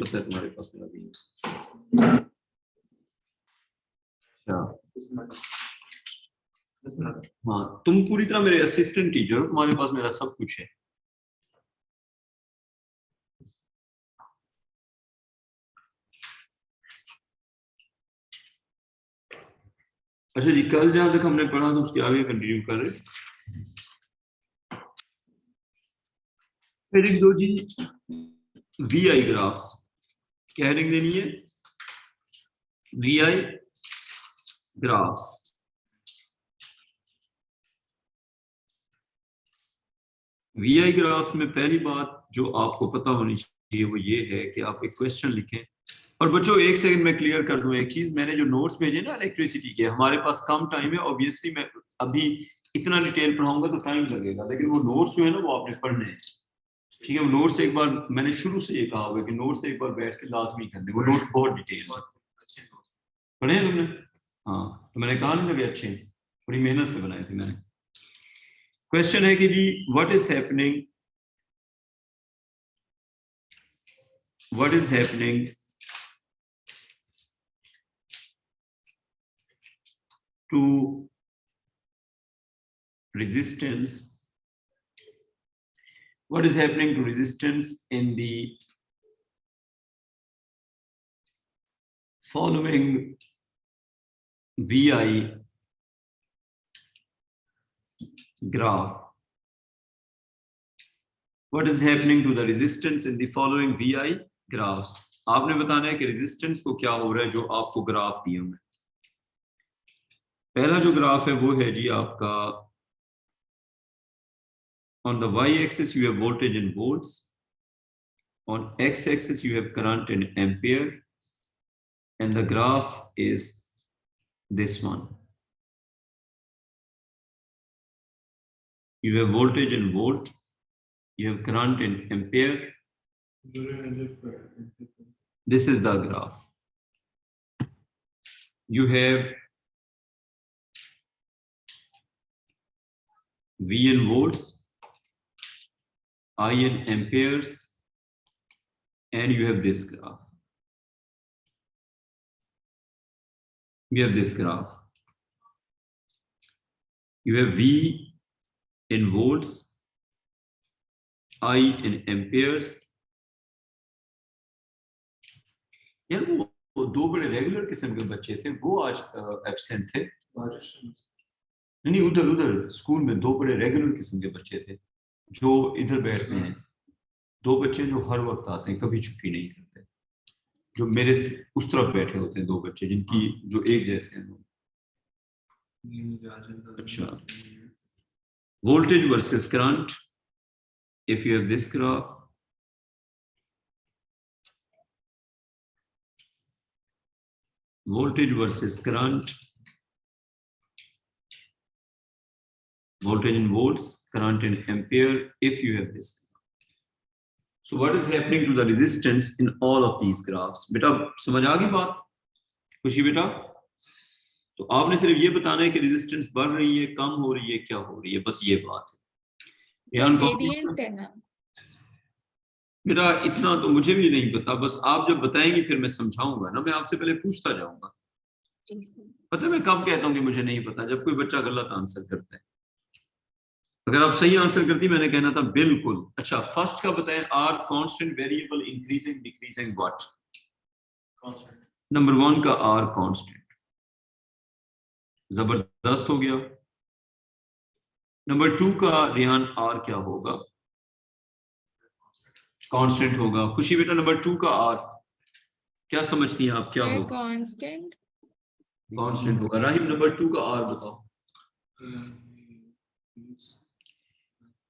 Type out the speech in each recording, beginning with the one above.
पता है तुम्हारे पास मेरा भी। हाँ, तुम पूरी तरह मेरे असिस्टेंट टीचर हो, तुम्हारे पास मेरा सब कुछ है। अच्छा जी, कल जहां तक हमने पढ़ा था उसके आगे कंटिन्यू कर रहे। फिर एक दो जी VI ग्राफ्स क्या हेडिंग देनी है? VI graphs. VI ग्राफ्स में पहली बात जो आपको पता होनी चाहिए वो ये है कि आप एक क्वेश्चन लिखें। और बच्चों एक सेकंड में क्लियर कर दूं एक चीज, मैंने जो नोट्स भेजे ना इलेक्ट्रिसिटी के, हमारे पास कम टाइम है, ऑब्वियसली मैं अभी इतना डिटेल पढ़ाऊंगा तो टाइम लगेगा, लेकिन वो नोट्स जो है ना वो आपने पढ़ने हैं, ठीक है? वो नोट्स एक बार, मैंने शुरू से ये कहा होगा कि नोट्स एक बार बैठ के लाजमी करने, वो नोट्स बहुत डिटेल पढ़े हैं तुमने? हाँ, तो मैंने कहा ना कि अच्छे हैं, बड़ी मेहनत से बनाए थे मैंने। क्वेश्चन है कि जी what is happening to resistance, what is happening to resistance in the following VI graph? What is happening to the resistance in the following VI graphs? आपने बताना है कि रेजिस्टेंस को क्या हो रहा है जो आपको ग्राफ दिए हुए। पहला जो ग्राफ है वो है जी आपका, on the y-axis you have voltage in volts, on x-axis you have current in ampere, and the graph is this one. You have voltage in volt, you have current in ampere. This is the graph. You have V in volts, I in amperes, and you have this graph. You have this graph. You have V in volts, I in amperes. यार वो दो बड़े regular किस्म के बच्चे थे, वो आज एब्सेंट थे। नहीं, उधर स्कूल में दो बड़े रेगुलर किस्म के बच्चे थे जो इधर बैठते हैं। दो बच्चे जो हर वक्त आते हैं, कभी छुट्टी नहीं करते, जो मेरे उस तरफ बैठे होते हैं, दो बच्चे जिनकी जो एक जैसे हैं। अच्छा, voltage versus current, if you have this graph, voltage versus current, voltage in volts, current in ampere, if you have this. So what is happening to the resistance in all of these graphs? बेटा समझ आ गई बात? खुशी बेटा, तो आपने सिर्फ ये बताना है कि रेजिस्टेंस बढ़ रही है, कम हो रही है, क्या हो रही है, बस ये बात है। ग्रेडियंट है ना बेटा, इतना तो मुझे भी नहीं पता, बस आप जब बताएंगे फिर मैं समझाऊंगा ना, मैं आपसे पहले पूछता जाऊंगा। पता है मैं कब कहता हूँ कि मुझे नहीं पता? जब कोई बच्चा गलत आंसर करता है। अगर आप सही आंसर करती, मैंने कहना था बिल्कुल। अच्छा, फर्स्ट का बताएं, R constant, variable, increasing, decreasing, what? Constant. Number 1 का आर कांस्टेंट, जबरदस्त हो गया। नंबर 2 का रेहान आर क्या होगा? कांस्टेंट होगा। खुशी बेटा, नंबर 2 का आर क्या समझती हैं आप, क्या होगा? कांस्टेंट कांस्टेंट होगा। राहिम, नंबर 2 का आर बताओ।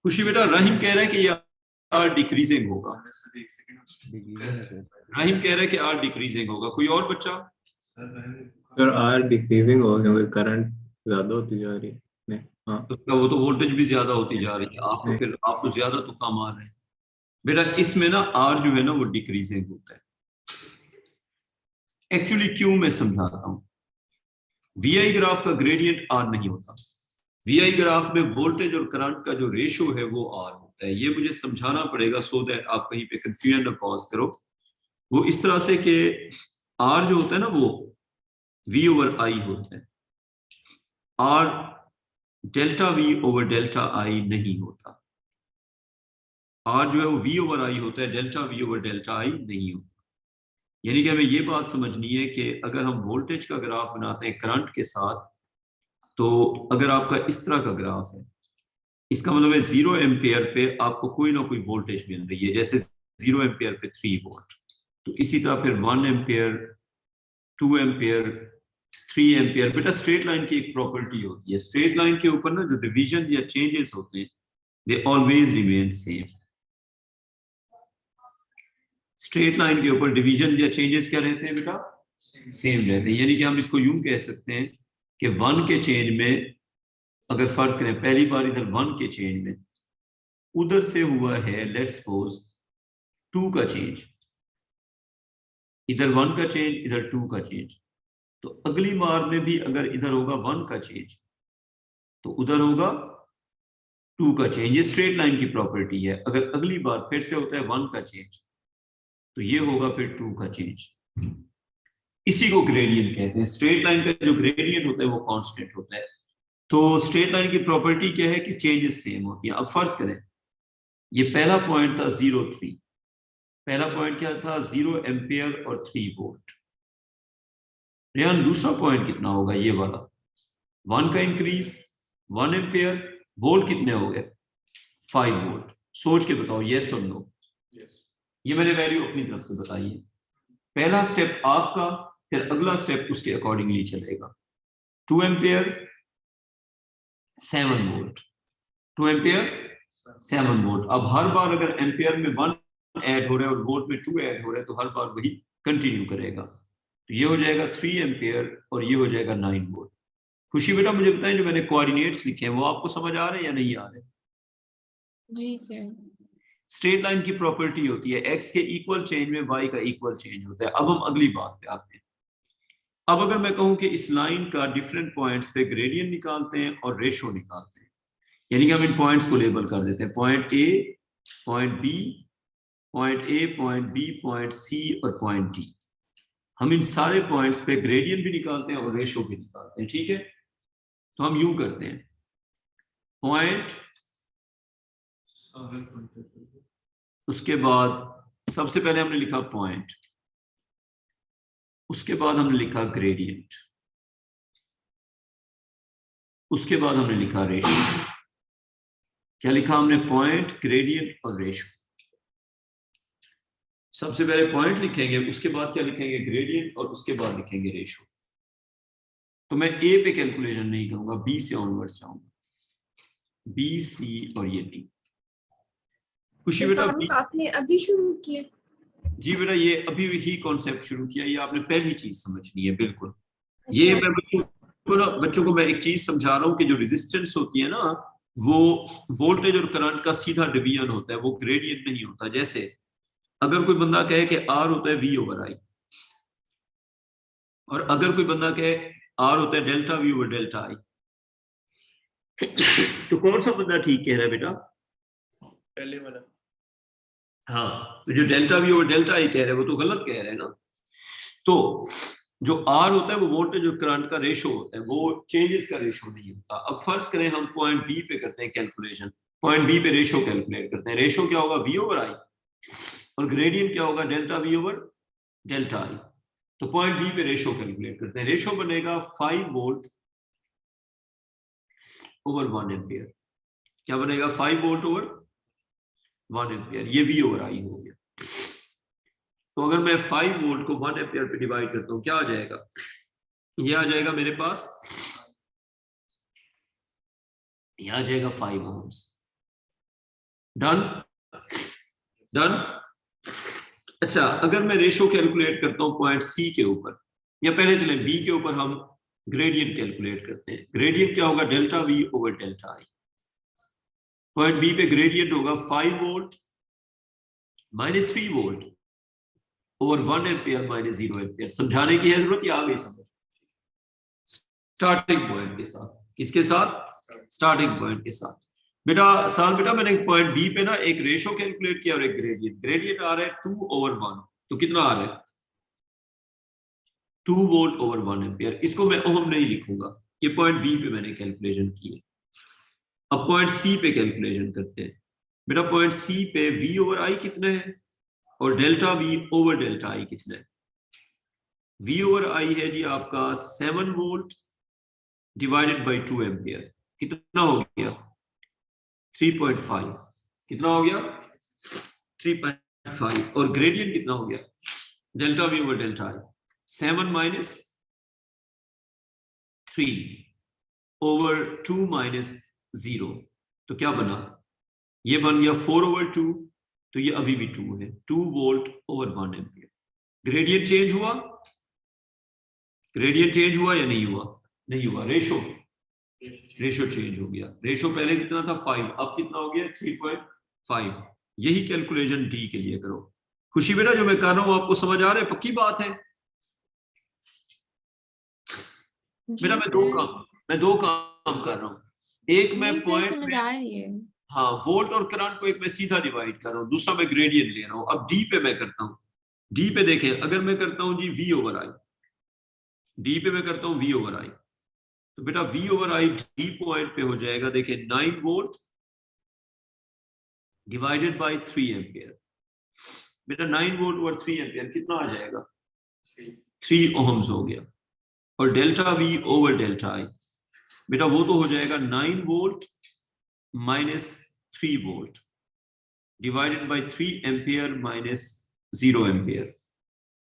खुशी बेटा, राहिम कह रहा है कि ये आर डिक्रीजिंग होगा। राहिम कह रहा है कि आर डिक्रीजिंग होगा। कोई और बच्चा? सर आर डिक्रीजिंग होगा क्योंकि करंट ज्यादा होती जा रही है। हाँ, तो वो तो वोल्टेज भी ज्यादा होती जा रही है, आप तो फिर आप तो ज्यादा तो कम आ रहे हैं बेटा। इसमें ना आर जो है ना वो डिक्रीजिंग होता है। एक्चुअली क्यों, मैं समझाता हूं। वीआई ग्राफ का ग्रेडियंट आर नहीं होता। वीआई ग्राफ में वोल्टेज और करंट का जो रेशियो है वो आर होता है। ये मुझे समझाना पड़ेगा सो दैट आप कहीं पे कंफ्यूजन न कॉज करो। वो इस तरह से कि आर जो होता है ना वो वी ओवर आई होता है, R delta V over delta आई नहीं होता। आर जो है वो वी ओवर आई होता है, डेल्टा वी ओवर डेल्टा आई नहीं होता। यानी कि हमें ये बात समझनी है कि अगर हम वोल्टेज का ग्राफ बनाते हैं करंट के साथ, तो अगर आपका इस तरह का ग्राफ है, इसका मतलब है 0 एम्पियर पे आपको कोई ना कोई वोल्टेज मिल रही है, जैसे 0 एम्पियर पे 3 वोल्ट, तो इसी तरह फिर 1 एम्पियर, 2 एम्पियर, 3 एम्पियर। बेटा स्ट्रेट लाइन की एक प्रॉपर्टी होती है, स्ट्रेट लाइन के ऊपर ना जो डिविजन या चेंजेस होते हैं they always remain same. Straight line के ऊपर डिविजन या चेंजेस क्या रहते हैं बेटा? सेम रहते हैं। यानी कि हम इसको यूं कह सकते हैं कि 1 के चेंज में अगर फर्ज करें पहली बार इधर 1 के चेंज में उधर से हुआ है लेट्स सपोज 2 का चेंज, इधर 1 का चेंज, इधर 2 का चेंज, तो अगली बार में भी अगर इधर होगा 1 का चेंज तो उधर होगा 2 का चेंज। ये स्ट्रेट लाइन की प्रॉपर्टी है। अगर अगली बार फिर से होता है 1 का चेंज तो ये होगा फिर 2 का चेंज। इसी को ग्रेडियंट कहते हैं। स्ट्रेट लाइन का जो ग्रेडियंट होता है वो कांस्टेंट होता है। तो स्ट्रेट लाइन की प्रॉपर्टी क्या है कि चेंजेस सेम होती है। अब फर्ज करें ये पहला पॉइंट था 0.3, पहला पॉइंट क्या था 0 एम्पियर और 3 वोल्ट। रेहान दूसरा पॉइंट कितना होगा? ये वाला 1 का इंक्रीज, 1 एम्पियर, वोल्ट कितने हो गए? 5 वोल्ट। सोच के बताओ यस और नो। ये मैंने वैल्यू अपनी तरफ से बताई है। पहला स्टेप आपका, फिर अगला स्टेप उसके अकॉर्डिंगली चलेगा। 2 एम्पियर 7 वोल्ट, 2 एम्पियर 7 वोल्ट। अब हर बार अगर एम्पियर में 1 ऐड हो रहा है और वोल्ट में 2 ऐड हो रहा है तो हर बार वही कंटिन्यू करेगा। तो ये हो जाएगा 3 एम्पियर और ये हो जाएगा 9 वोल्ट। खुशी बेटा मुझे बताएं जो मैंने कोऑर्डिनेट्स लिखे हैं वो आपको समझ आ रहे हैं या नहीं आ रहे? जी सर। स्ट्रेट लाइन की प्रॉपर्टी होती है एक्स के इक्वल चेंज में वाई का इक्वल चेंज होता है। अब हम अगली बात पे आते हैं। अब अगर मैं कहूं कि इस लाइन का डिफरेंट पॉइंट्स पे ग्रेडियंट निकालते हैं और रेशो निकालते हैं, यानी कि हम इन पॉइंट्स को लेबल कर देते हैं point A, point B, point A, point B, point C और पॉइंट डी। हम इन सारे पॉइंट्स पे ग्रेडियंट भी निकालते हैं और रेशो भी निकालते हैं। ठीक है, तो हम यूं करते हैं पॉइंट, उसके बाद सबसे पहले हमने लिखा पॉइंट, उसके बाद हमने लिखा ग्रेडियंट, उसके बाद हमने लिखा रेशो। क्या लिखा हमने? पॉइंट, ग्रेडियंट और रेशो। सबसे पहले पॉइंट लिखेंगे, उसके बाद क्या लिखेंगे? ग्रेडियंट, और उसके बाद लिखेंगे रेशो। तो मैं ए पे कैलकुलेशन नहीं करूंगा, बी से ऑनवर्ड्स जाऊंगा, बी, सी और ये डी। खुशी बेटा आपने अभी शुरू किया? जी बेटा ये अभी ही कॉन्सेप्ट शुरू किया, ये आपने पहली चीज समझनी है। बिल्कुल ये मैं बच्चों को मैं एक चीज समझा रहा हूँ कि जो रेजिस्टेंस होती है ना वो वोल्टेज और करंट का सीधा डिवीजन होता है, वो ग्रेडियंट नहीं होता। जैसे अगर कोई बंदा कहे कि आर होता है वी ओवर आई, और अगर कोई बंदा कहे आर होता है डेल्टा वी ओवर डेल्टा आई, तो कौन सा बंदा ठीक कह रहा है बेटा? पहले वाला। हाँ, तो जो डेल्टा वी ओवर डेल्टा आई कह रहे हैं वो तो गलत कह रहे हैं ना। तो जो आर होता है वो वोल्टेज और करंट का रेशो होता है, वो चेंजेस का रेशो नहीं होता। अब फर्ज करें हम पॉइंट बी पे करते हैं कैलकुलेशन, पॉइंट बी पे रेशो कैलकुलेट करते हैं। रेशो क्या होगा? वी ओवर आई, और ग्रेडियंट क्या होगा? डेल्टा वी ओवर डेल्टा आई। तो पॉइंट बी पे रेशो कैलकुलेट करते हैं। रेशो बनेगा 5 वोल्ट ओवर 1 एम्पियर। क्या बनेगा? 5 वोल्ट ओवर 1 एम्पियर। ये वी ओवर आई हो गया। तो अगर मैं 5 वोल्ट को 1 एम्पियर पे डिवाइड करता हूं क्या आ जाएगा? ये आ जाएगा मेरे पास, ये आ जाएगा 5 ओम्स। Done done. अच्छा, अगर मैं रेशो कैलकुलेट करता हूं पॉइंट सी के ऊपर, या पहले चले बी के ऊपर हम ग्रेडियंट कैलकुलेट करते हैं। ग्रेडियंट क्या होगा? Delta V over delta I. Point B पे ग्रेडियंट होगा 5 volt minus 3 volt over 1 ampere minus 0 ampere. समझाने की है जरूरत या आ गई समझ? स्टार्टिंग पॉइंट के साथ। किसके साथ? स्टार्टिंग पॉइंट के साथ। बेटा मैंने पॉइंट बी पे ना एक रेशो कैलकुलेट किया और एक ग्रेडियंट। ग्रेडियंट आ रहा है 2 ओवर 1, तो कितना आ रहा है 2 वोल्ट ओवर 1 एम्पियर। इसको मैं ओम नहीं लिखूंगा, ये पॉइंट बी पे मैंने कैलकुलेशन की है। अब पॉइंट सी पे कैलकुलेशन करते हैं। बेटा पॉइंट सी पे वी ओवर आई कितना है और डेल्टा वी ओवर डेल्टा आई कितना है। वी ओवर आई है जी आपका 7 वोल्ट डिवाइडेड बाई 2 एम्पियर, कितना हो गया 3.5। कितना हो गया 3.5। और ग्रेडियंट कितना हो गया डेल्टा वी ओवर डेल्टा आई 7 माइनस 3 ओवर 2 माइनस 0। तो क्या बना, ये बन गया 4 ओवर 2, तो ये अभी भी 2 है, 2 volt over 1 ampere. Gradient change हुआ, ग्रेडियंट चेंज हुआ या नहीं हुआ, नहीं हुआ। रेशो चेंज हो गया। रेशो पहले कितना था 5, अब कितना हो गया 3.5। यही कैलकुलेशन डी के लिए करो। खुशी बेटा जो मैं कर रहा हूं आपको समझ आ रहा है, पक्की बात है बेटा। मैं दो काम कर रहा हूं। एक मैं पॉइंट समझ आ रही है। हाँ वोल्ट और करंट को एक मैं सीधा डिवाइड कर रहा हूँ, दूसरा मैं ग्रेडियंट ले रहा हूँ। अब डी पे मैं करता हूँ। डी पे देखें, अगर मैं करता हूँ जी वी ओवर आई, डी पे मैं करता हूँ वी ओवर आई, तो बेटा V over I D point पे हो जाएगा देखें 9 वोल्ट डिवाइडेड बाय 3 एम्पियर। बेटा 9 वोल्ट ओवर 3 एम्पियर कितना आ जाएगा 3 ओहम्स हो गया। और डेल्टा वी ओवर डेल्टा आई बेटा वो तो हो जाएगा 9 volt minus 3 volt divided by 3 ampere minus 0 ampere.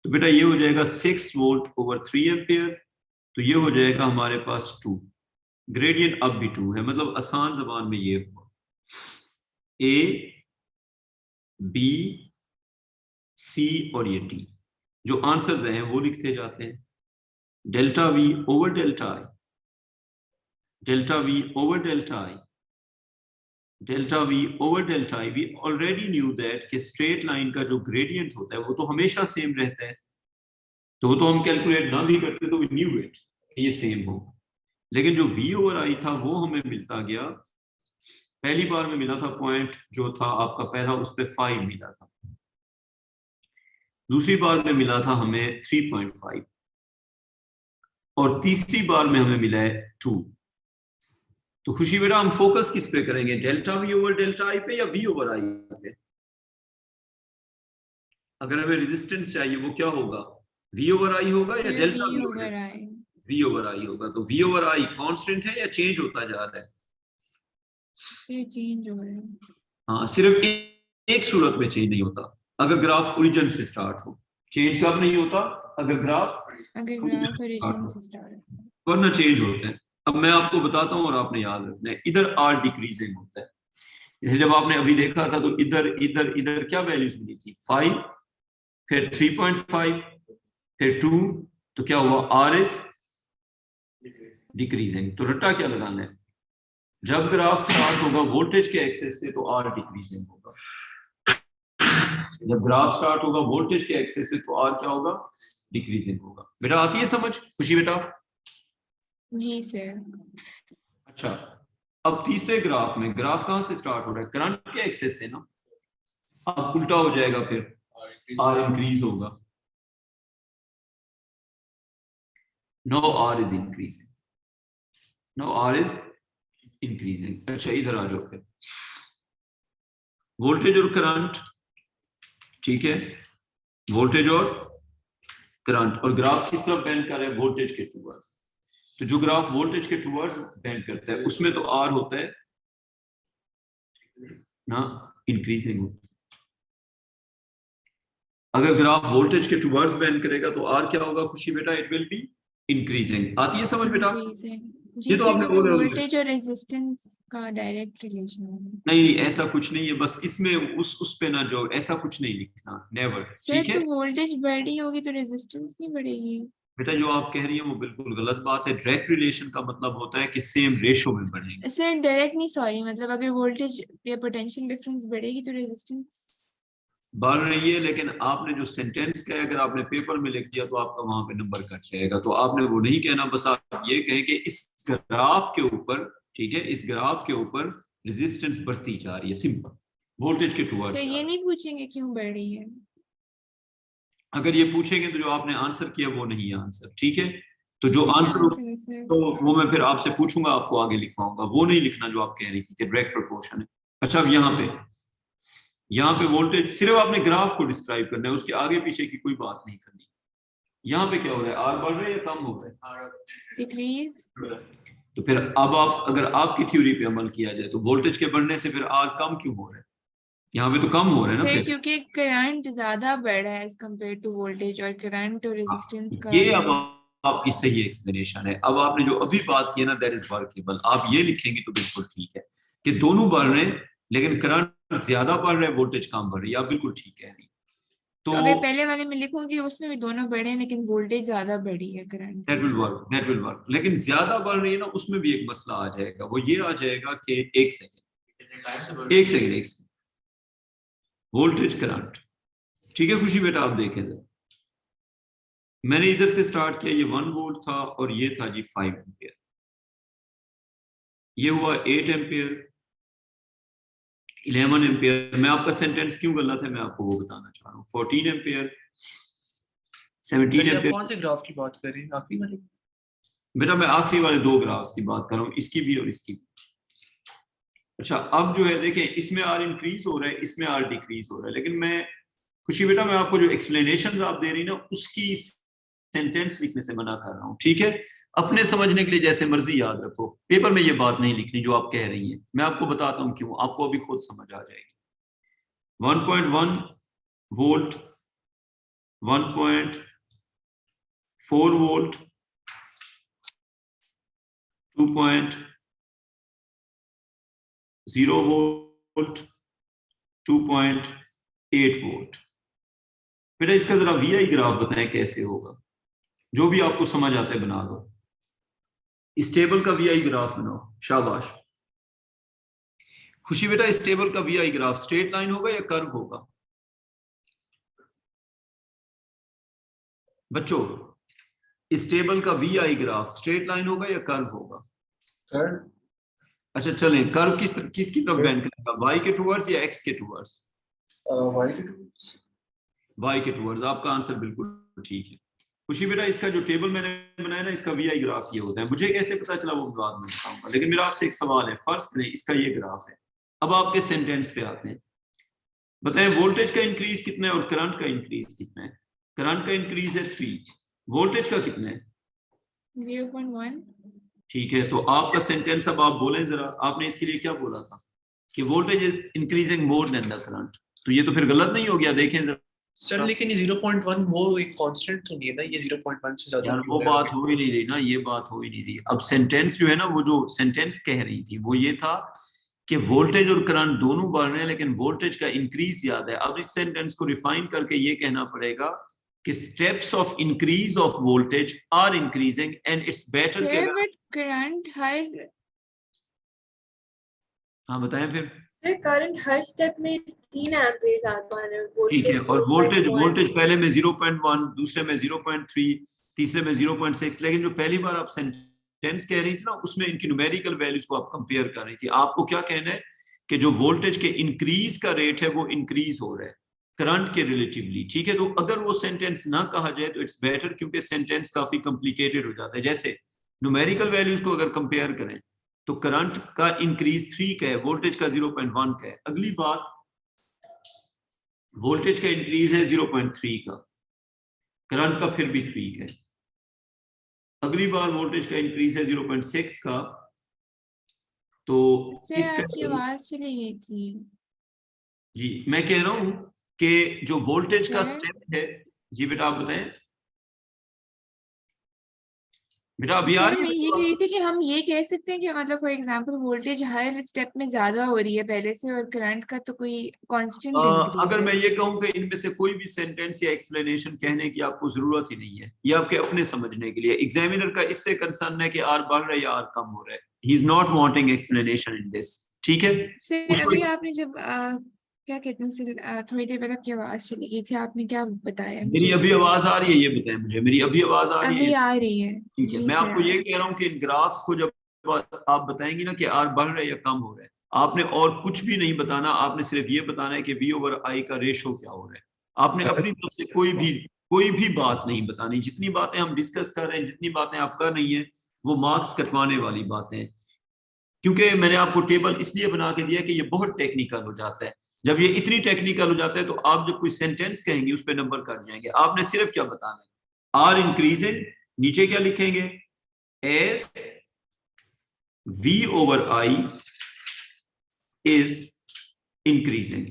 तो बेटा ये हो जाएगा 6 वोल्ट ओवर 3 एम्पियर, तो ये हो जाएगा हमारे पास 2। ग्रेडियंट अब भी 2 है, मतलब आसान जबान में ये हुआ ए बी सी और ये डी। जो आंसर्स हैं वो लिखते जाते हैं। Delta V over delta I, delta V over delta I, delta V over delta I. We already knew that कि स्ट्रेट लाइन का जो ग्रेडियंट होता है वो तो हमेशा सेम रहता है, तो वो तो हम कैलकुलेट ना भी करते तो वी न्यू इट ये सेम हो। लेकिन जो वी ओवर आई था वो हमें मिलता गया, पहली बार में मिला था पॉइंट जो था आपका पहला उस पर 5 मिला था, दूसरी बार में मिला था हमें 3.5 और तीसरी बार में हमें मिला है 2। तो खुशी बेटा हम फोकस किस पे करेंगे, डेल्टा वी ओवर डेल्टा आई पे या वी ओवर आई पे। अगर हमें रेजिस्टेंस चाहिए वो क्या होगा वी ओवर आई होगा या delta V over I, V over I होगा। तो वी ओवर आई कांस्टेंट है या चेंज होता जा रहा है, चेंज हो रहा है। हाँ सिर्फ एक सूरत में चेंज नहीं होता, अगर ग्राफ ओरिजिन से स्टार्ट हो। चेंज कब नहीं होता, अगर ग्राफ ओरिजिन से स्टार्ट, वरना चेंज होता है। अब मैं आपको बताता हूँ और आपने याद रखना है, इधर आर डिक्रीजिंग होता है। जैसे जब आपने अभी देखा था तो इधर इधर इधर क्या वैल्यूज मिली थी 5, फिर 3.5, फिर 2, तो क्या हुआ आर इज डिक्रीजिंग। तो रट्टा क्या लगाना है, जब ग्राफ स्टार्ट होगा वोल्टेज के एक्सेस से तो आर डिक्रीजिंग होगा, जब ग्राफ स्टार्ट होगा वोल्टेज के एक्सेस से तो आर क्या होगा डिक्रीजिंग होगा। बेटा आती है समझ खुशी बेटा? जी सर। अच्छा अब तीसरे ग्राफ में, ग्राफ कहां से स्टार्ट हो रहा है करंट के एक्सेस से ना, अब उल्टा हो जाएगा, फिर आर इंक्रीज होगा। No R is increasing, no R is increasing. अच्छा इधर आ जाओ, फिर वोल्टेज और करंट, ठीक है वोल्टेज और करंट, और ग्राफ किस तरफ बेंड कर रहा है वोल्टेज के टुवर्ड्स। तो जो ग्राफ वोल्टेज के टुवर्ड्स बेंड करता है उसमें तो आर होता है ना इंक्रीजिंग होता है। अगर ग्राफ वोल्टेज के टुवर्ड्स बेंड करेगा तो आर क्या होगा खुशी बेटा, इट विल बी इंक्रीजिंग। आती है समझ बेटा? ये तो आपने वोल्टेज और रेजिस्टेंस का डायरेक्ट रिलेशन है। नहीं ऐसा कुछ नहीं है, बस इसमें उस पे ना जो ऐसा कुछ नहीं लिखना, नेवर। ठीक है तो वोल्टेज बढ़ी होगी तो रेजिस्टेंस नहीं बढ़ेगी बेटा, जो आप कह रही हैं वो बिल्कुल गलत बात है। डायरेक्ट रिलेशन का मतलब होता है कि सेम रेशो में बढ़ेंगे। सर डायरेक्ट नहीं, सॉरी, मतलब अगर वोल्टेज या पोटेंशियल डिफरेंस बढ़ेगी तो रेजिस्टेंस बढ़ रही है, लेकिन आपने जो सेंटेंस कहा अगर आपने पेपर में लिख दिया तो आपका वहां पे नंबर कट जाएगा। तो आपने वो नहीं कहना, बस आप ये कहें कि इस ग्राफ के ऊपर, ठीक है इस ग्राफ के ऊपर रेजिस्टेंस बढ़ती जा रही है, सिंपल, वोल्टेज के टुवर्ड्स। ये नहीं पूछेंगे क्यों बढ़ रही है? अगर ये पूछेंगे तो जो आपने आंसर किया वो नहीं है आंसर, ठीक है। तो जो आंसर आंसर है सर। तो वो मैं फिर आपसे पूछूंगा, आपको आगे लिखवाऊंगा, वो नहीं लिखना जो आप कह रही थी कि डायरेक्ट प्रोपोर्शन है। अच्छा, अब यहाँ पे वोल्टेज सिर्फ आपने ग्राफ को डिस्क्राइब करना है, उसके आगे पीछे की कोई बात नहीं करनी। यहाँ पे क्या हो रहा है, आर बढ़ रहा है या कम हो रहा है? डिक्रीज। तो फिर अब आप अगर आपकी थ्योरी पे अमल किया जाए तो वोल्टेज के बढ़ने से फिर आर कम क्यों हो रहा है? यहाँ पे तो कम हो रहा है ना सर फिर। क्योंकि करंट ज्यादा बढ़ रहा है एज कम्पेयर टू वोल्टेज, और करंट और रेजिस्टेंस का ये अब आपकी सही एक्सप्लेनेशन है। अब आपने जो अभी बात की है ना, दैट इज वर्केबल। आप ये लिखेंगे तो बिल्कुल ठीक है कि दोनों बढ़ रहे हैं लेकिन करंट ज्यादा बढ़ रहा है, वोल्टेज कम बढ़ रही है। आप बिल्कुल ठीक कह रही। तो अगर पहले वाले में लिखूंगी उसमें भी दोनों बढ़े हैं लेकिन वोल्टेज ज्यादा बढ़ी है करंट से। That will work. लेकिन ज्यादा बढ़ रही है ना, उसमें भी एक मसला आ जाएगा। वो ये आ जाएगा कि एक सेकेंड वोल्टेज करंट, ठीक है खुशी बेटा, आप देखें जरा। मैंने इधर से स्टार्ट किया, ये 1 वोल्ट था और ये था जी 5 एम्पियर। ये हुआ 8 एम्पियर, 11 एम्पियर। मैं आपका सेंटेंस क्यों गलत है मैं आपको वो बताना चाह रहा हूँ। 14 एम्पियर, 17 एम्पियर। कौन से ग्राफ की बात कर रही हैं, आखिरी वाले? बेटा मैं आखिरी वाले 2 ग्राफ्स की बात कर रहा हूँ, इसकी भी और इसकी भी। अच्छा, अब जो है देखें, इसमें आर इंक्रीज हो रहा है, इसमें आर डिक्रीज हो रहा है। लेकिन मैं खुशी बेटा, मैं आपको जो एक्सप्लेनेशन आप दे रही ना, उसकी सेंटेंस लिखने से मना कर रहा हूँ, ठीक है। अपने समझने के लिए जैसे मर्जी याद रखो, पेपर में ये बात नहीं लिखनी जो आप कह रही हैं। मैं आपको बताता हूँ क्यों, आपको अभी खुद समझ आ जाएगी। 1.1 वोल्ट, 1.4 वोल्ट, 2.0 वोल्ट, 2.8 वोल्ट। बेटा इसका जरा वीआई ग्राफ बताएं कैसे होगा, जो भी आपको समझ आता है बना दो। इस टेबल का वीआई ग्राफ बनाओ, शाबाश खुशी बेटा। इस टेबल का वीआई ग्राफ स्ट्रेट लाइन होगा या कर्व होगा? बच्चों, इस टेबल का वीआई ग्राफ स्ट्रेट लाइन होगा या कर्व होगा? अच्छा चलें, कर्व किसकी तरफ बेंड करेगा, वाई के टुवर्ड्स या एक्स के टुवर्ड्स? वाई के टुवर्ड्स। आपका आंसर बिल्कुल ठीक है खुशी बेटा। इसका जो टेबल मैंने बनाया ना, इसका वीआई ग्राफ ये होता है। मुझे कैसे पता चला वो बाद में बताऊंगा, लेकिन मेरा आपसे एक सवाल है। फर्स्ट करें, इसका ये ग्राफ है। अब आपके सेंटेंस पे आते हैं, बताएं वोल्टेज का इंक्रीज कितना है और करंट का इंक्रीज कितना है? करंट का इंक्रीज है 3, वोल्टेज का कितना है? 0.1। ठीक है, तो आपका सेंटेंस अब आप बोलें जरा, आपने इसके लिए क्या बोला था कि voltage is increasing more than the current. तो ये तो फिर गलत नहीं हो गया, देखें जरा सर लेकिन ये 0.1 वो एक कांस्टेंट तो नहीं है ना, ये 0.1 से ज्यादा यार। वो बात हो ही नहीं रही ना, ये बात हो ही नहीं रही। अब सेंटेंस जो है ना, वो जो सेंटेंस कह रही थी वो ये था कि वोल्टेज और करंट दोनों बढ़ रहे हैं लेकिन वोल्टेज का इंक्रीज ज्यादा है। अब इस सेंटेंस को रिफाइन करके ये कहना पड़ेगा कि steps of increase of voltage are increasing and it's better. Sir but current हर। हाँ बताएं फिर। सर करंट हर स्टेप में 3 एम्पीयर आता है। ठीक है, और वोल्टेज पहले में 0.1, दूसरे में 0.3, तीसरे में 0.6। लेकिन जो पहली बार आप सेंटेंस कह रही थी ना, उसमें इनकी न्यूमेरिकल वैल्यूज को आप कंपेयर कर रही थी। आपको क्या कहना है कि जो वोल्टेज के इंक्रीज का रेट है वो इंक्रीज हो रहा है करंट के रिलेटिवली, ठीक है। तो अगर वो सेंटेंस ना कहा जाए तो इट्स बेटर, क्योंकि सेंटेंस काफी कॉम्प्लिकेटेड हो जाता है। जैसे न्यूमेरिकल वैल्यूज को अगर कंपेयर करें तो करंट का इंक्रीज 3 का है, वोल्टेज का 0.1 का है। अगली बात, वोल्टेज का इंक्रीज है 0.3 का, करंट का फिर भी 3 का है। अगली बार वोल्टेज का इंक्रीज है 0.6 का। तो सर आपकी आवाज चली गई थी। जी मैं कह रहा हूं कि जो वोल्टेज का सर? स्टेप है। जी बेटा आप बताएं। बेटा अभी आ सर रही मैं है ये कह रही थी कि हम ये कह सकते हैं कि मतलब for example voltage her step में ज्यादा हो रही है पहले से, और करंट का तो कोई कांस्टेंट इंक्रीज अगर है। मैं ये कहूं कि इनमें से कोई भी सेंटेंस या एक्सप्लेनेशन कहने की आपको जरूरत ही नहीं है, ये आपके अपने समझने के लिए। एग्जामिनर का इससे कंसर्न है कि आर बढ़ रहा है या आर कम हो रहा है। He is not wanting explanation in this, ठीक है। सर अभी आपने जब क्या कहते हैं सर, थोड़ी देर पहले आपकी आवाज चली गई थी, आपने क्या बताया मेरी मुझे? अभी आवाज आ रही है, ये बताएं मुझे, मेरी अभी आवाज आ रही अभी है? आ रही है। ठीक है, जी मैं सर आपको ये कह रहा हूँ कि इन ग्राफ्स को जब आप बताएंगी ना कि आर बढ़ रहा है या कम हो रहा है, आपने और कुछ भी नहीं बताना। आपने सिर्फ ये बताना है कि बी ओवर आई का रेशो क्या हो रहा है। आपने अपनी तरफ से कोई भी कोई भी बात नहीं बतानी, जितनी बातें हम डिस्कस कर रहे हैं, जितनी बातें आप कर रही हैं, वो मार्क्स कटवाने वाली बातें हैं। क्योंकि मैंने आपको टेबल इसलिए बना के दिया कि ये बहुत टेक्निकल हो जाता है। जब ये इतनी टेक्निकल हो जाता है तो आप जब कोई सेंटेंस कहेंगे उस पर नंबर कट जाएंगे। आपने सिर्फ क्या बताना है, आर इंक्रीजिंग, नीचे क्या लिखेंगे, S V over I is increasing,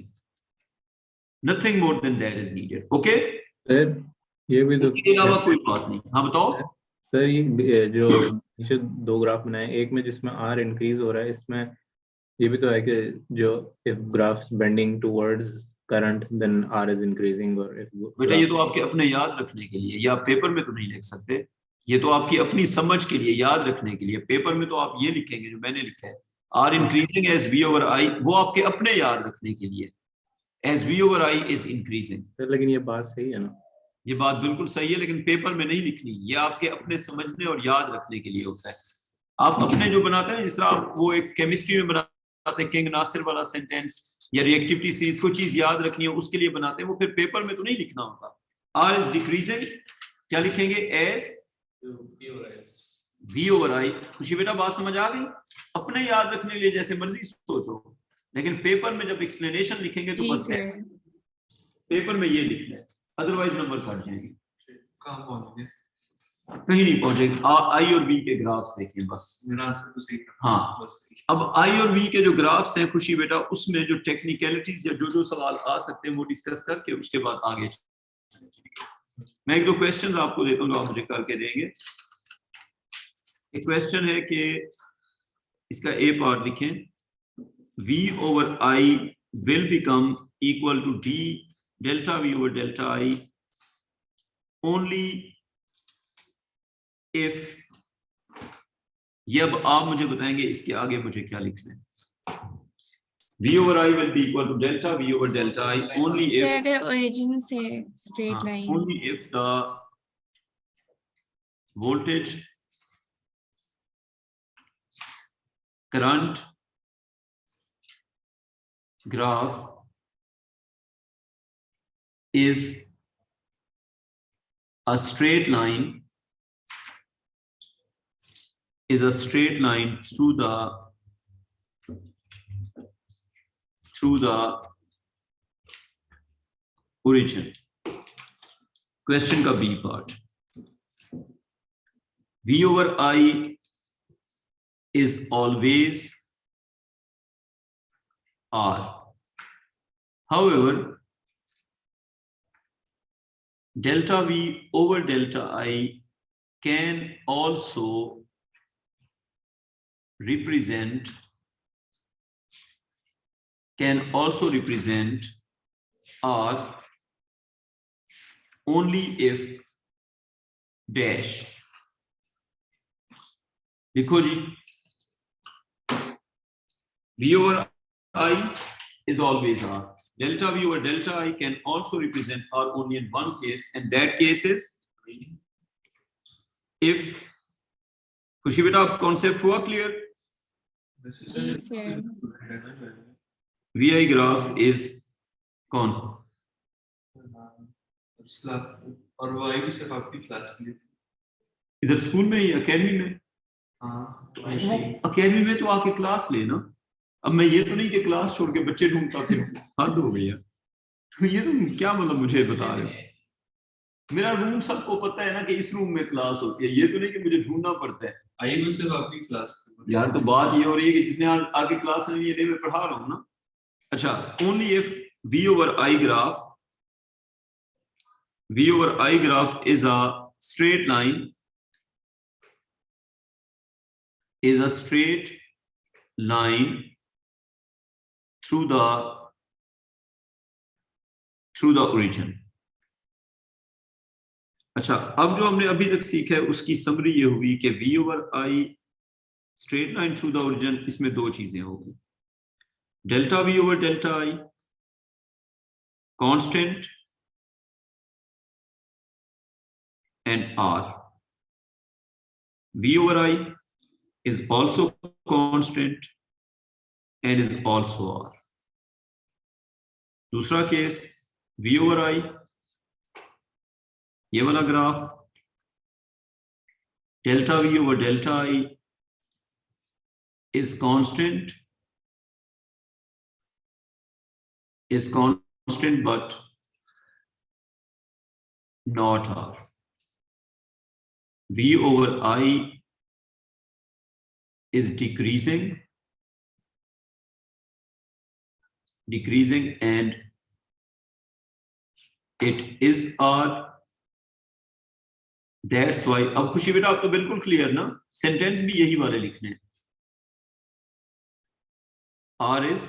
nothing more than that is needed. Okay, sir ये भी तो इसके अलावा कोई बात नहीं। हाँ बताओ। सर, ये जो नीचे दो ग्राफ बनाए, एक में जिसमें आर इंक्रीज हो रहा है, इसमें ये भी तो है कि जो if graphs bending towards current then R is increasing, और इफ बेटा ये तो आपके अपने याद रखने के लिए, या आप पेपर में तो नहीं लिख सकते, ये तो आपकी अपनी समझ के लिए, याद रखने के लिए। पेपर में तो आप ये लिखेंगे जो मैंने लिखा है, R increasing as V over I, वो आपके अपने याद रखने के लिए, as V over I is increasing. लेकिन ये बात सही है ना? ये बात बिल्कुल सही है, लेकिन पेपर में नहीं लिखनी, ये आपके अपने समझने और याद रखने के लिए होता है। आप अपने जो बनाते हैं, जिस तरह आप वो एक केमिस्ट्री में बनाते हैं किंग नासिर वाला सेंटेंस, या रिएक्टिविटी सीरीज, को चीज याद रखनी है उसके लिए बनाते हैं, वो फिर पेपर में तो नहीं लिखना होता। आर इज डिक्रीजिंग, क्या लिखेंगे, एस वी ओवर आई। खुशी बेटा बात समझ आ गई? अपने याद रखने के लिए जैसे मर्जी सोचो, लेकिन पेपर में जब एक्सप्लेनेशन लिखेंगे तो जी बस सर। पेपर में ये लिखना है, अदरवाइज नंबर कट जाएंगे। कहाँ पहुंच कहीं नहीं पहुंचेंगे। आई और बी के ग्राफ्स देखें बस। मेरा आंसर तो सही था। हाँ, बस अब आई और बी के जो ग्राफ्स हैं खुशी बेटा, उसमें जो टेक्निकलिटीज या जो सवाल आ सकते हैं वो डिस्कस करके उसके बाद आगे मैं एक दो क्वेश्चन आपको देता हूँ जो आप मुझे करके देंगे। एक क्वेश्चन है कि इसका ए पार्ट लिखें, v over I will become equal to d delta v over delta i only if, ये अब आप मुझे बताएंगे इसके आगे मुझे क्या लिखना है। v over i will be equal to delta v over delta i only sir if, अगर ओरिजिन से straight line, only if the voltage, current graph is a straight line, through the origin। Question का B part, v over i is always r, however delta v over delta i can also represent r only if dash। लिखो जी, v over i is always r, delta v over delta I can also represent r only in one case, and that case is if, खुशी बेटा आप concept हुआ clear? जी sir. vi graph is कौन? और वो आई भी सिर्फ आपकी क्लास के लिए थी। इधर स्कूल में या अकेडमी में? हाँ तो अकेडमी में तो आके क्लास लेना। अब मैं ये तो नहीं कि क्लास छोड़ के बच्चे ढूंढता फिर, हद हो गई है। तो ये तुम क्या मतलब मुझे बता रहे हो? मेरा रूम सबको पता है ना कि इस रूम में क्लास होती है, ये तो नहीं कि मुझे ढूंढना पड़ता है। आई भी सिर्फ आपकी क्लास यार तो बात ये हो रही है कि जिसने आगे क्लास नहीं है, मैं पढ़ा रहा हूँ ना। अच्छा, only if v over i graph is a straight line, through the origin। अच्छा, अब जो हमने अभी तक सीखा है उसकी समरी ये हुई कि v over i straight line through the origin, इसमें दो चीजें होगी, delta v over delta i constant and r, v over i is also constant and is also r। दूसरा केस v over i ये वाला graph delta V over delta I is constant but not R. V over I is decreasing and it is R. That's why, अब खुशी बेटा आप तो बिल्कुल clear ना, सेंटेंस भी यही वाले लिखने हैं. R is